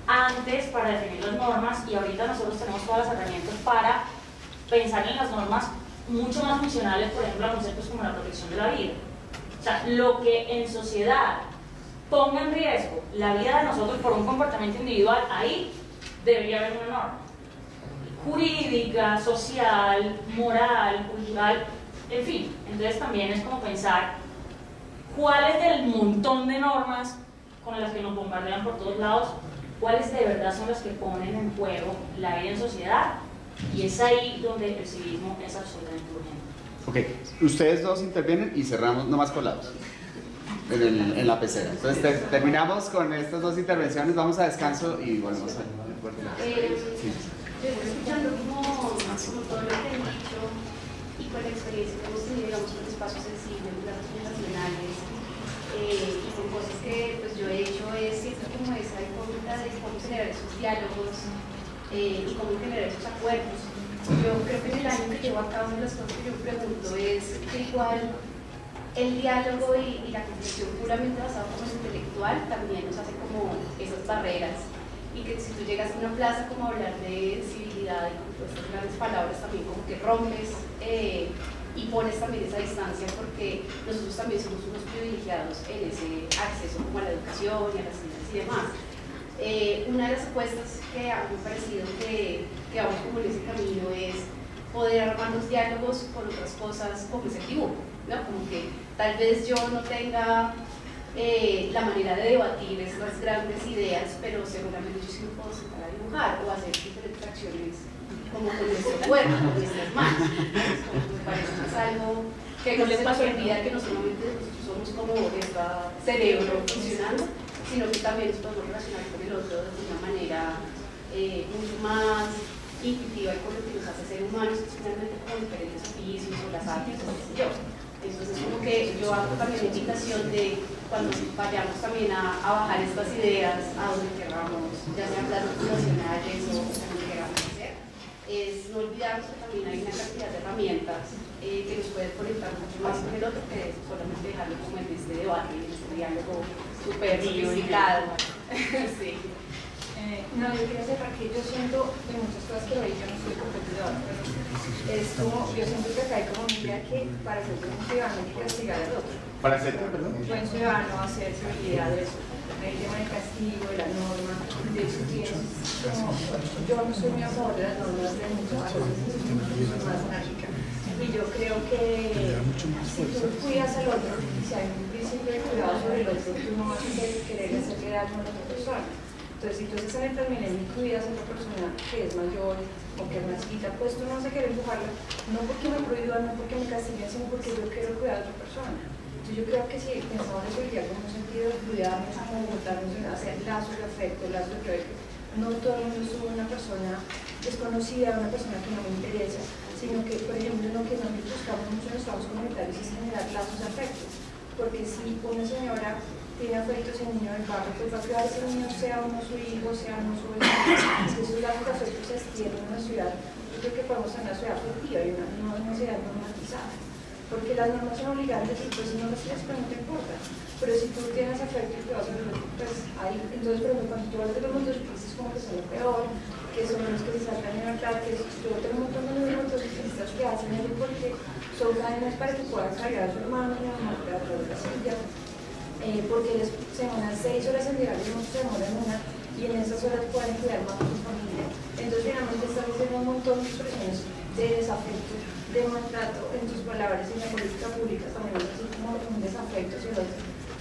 antes para definir las normas, y ahorita nosotros tenemos todas las herramientas para pensar en las normas mucho más funcionales, por ejemplo, a conceptos como la protección de la vida. O sea, lo que en sociedad ponga en riesgo la vida de nosotros por un comportamiento individual, ahí debería haber una norma jurídica, social, moral, cultural, en fin. Entonces también es como pensar cuáles del montón de normas con las que nos bombardean por todos lados, cuáles de verdad son las que ponen en juego la vida en sociedad, y es ahí donde el civismo es absolutamente urgente. Ok, ustedes dos intervienen y cerramos nomás colados en la pecera. Entonces terminamos con estas dos intervenciones, vamos a descanso y volvemos a... Yo estoy escuchando como todo lo que han dicho y con la experiencia que hemos tenido, digamos, con espacios sensibles, las nacionales, y con cosas que pues yo he hecho, es siempre como esa incógnita de cómo generar esos diálogos y cómo generar esos acuerdos. Yo creo que en el año que llevo acá, una de las cosas que yo pregunto es que igual el diálogo y la comprensión puramente basada como en intelectual también nos hace como esas barreras, y que si tú llegas a una plaza como a hablar de civilidad y con todas estas grandes palabras también como que rompes y pones también esa distancia, porque nosotros también somos unos privilegiados en ese acceso como a la educación y a las ciencias y demás. Una de las apuestas que a mí me ha parecido que vamos como en ese camino es poder armar los diálogos con otras cosas como ese dibujo, ¿no? Como que tal vez yo no tenga la manera de debatir estas grandes ideas, pero seguramente yo sí me puedo sentar a dibujar o hacer diferentes acciones como con nuestro cuerpo, con nuestras manos. Me parece que es algo que no les pasa a olvidar que no solamente nosotros somos como este cerebro funcionando, sino que también nos podemos relacionar con el otro de una manera mucho más intuitiva y con lo que nos hace ser humanos, que finalmente con diferentes oficios o las artes o qué sé yo. Entonces como que yo hago también la invitación de cuando vayamos también a bajar estas ideas a donde queramos, ya sean planos nacionales o como queramos hacer, es no olvidarnos que también hay una cantidad de herramientas que nos pueden conectar mucho más con el otro que solamente dejarlo como en este debate, en este diálogo súper sofisticado. Sí. No, yo quería cerrar que yo siento de muchas cosas que lo he dicho, no estoy competidor, pero es como, yo siento que acá hay como una idea que para ser buen ciudadano hay que castigar al otro. ¿Para ser perdón? Buen ciudadano, hacer civilidad de eso. El tema del castigo, de la norma, de eso como, yo no soy muy a favor de las normas de muchas cosas, soy más anárquica. Y yo creo que si tú cuidas al otro, si hay un principio de cuidado sobre el otro, tú no vas a querer hacerle daño a la otra persona. Entonces, si tú estás en el Transmilenio y cuidas a una persona que es mayor o que es más chiquita, pues tú no vas a querer empujarla, no porque me prohíban, no porque me castiguen, sino porque yo quiero cuidar a otra persona. Entonces yo creo que si pensamos en seguridad como un sentido de cuidarnos, como juntarnos, hacer lazos de afecto, lazos de que no todo el mundo es una persona desconocida, una persona que no me interesa, sino que, por ejemplo, lo que nosotros buscamos mucho en los trabajos comunitarios es generar lazos de afecto, porque si una señora tiene afectos en un niño del barrio, pues va a cuidar ese niño, sea uno su hijo, sea uno su vecino, es que esos lazos de afecto se extienden en una ciudad. Yo creo que podemos tener una ciudad afectiva y una ciudad normatizada, porque las normas son obligantes y pues si no las tienes, pues no te importa. Pero si tú tienes afecto y te vas a ver, pues ahí, entonces, por ejemplo, cuando tú hablas de los motociclistas como que son lo peor, que son los que se saltan en libertad, que yo tengo un montón de motociclistas que hacen eso porque son cadenas para que puedan cargar a su hermano y a la madre a través de la silla, porque se demoran 6 horas en llegar y no se demoran una, y en esas horas pueden cuidar más a su familia. Entonces, finalmente estás haciendo un montón de expresiones de desafecto, de maltrato en tus palabras y en la política pública también es así como un desafecto hacia los.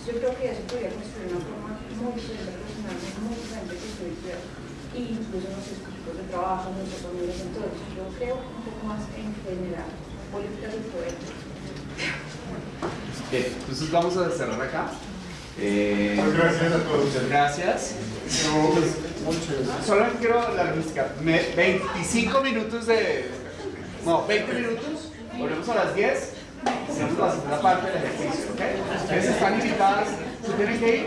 Yo creo que eso podría construir una forma muy diferente personal, muy diferente que estoy estudiando, y incluso en los equipos de trabajo, en nuestras familias, en todo eso. Yo creo un poco más en general, políticas de poder. Bien, entonces vamos a cerrar acá. Gracias a todos. Muchas gracias. Solo quiero la logística. 25 minutos de. No, 20 minutos. Volvemos a las 10. Hacemos la segunda parte del ejercicio, ¿ok? Ustedes están invitadas. ¿Se tienen que ir?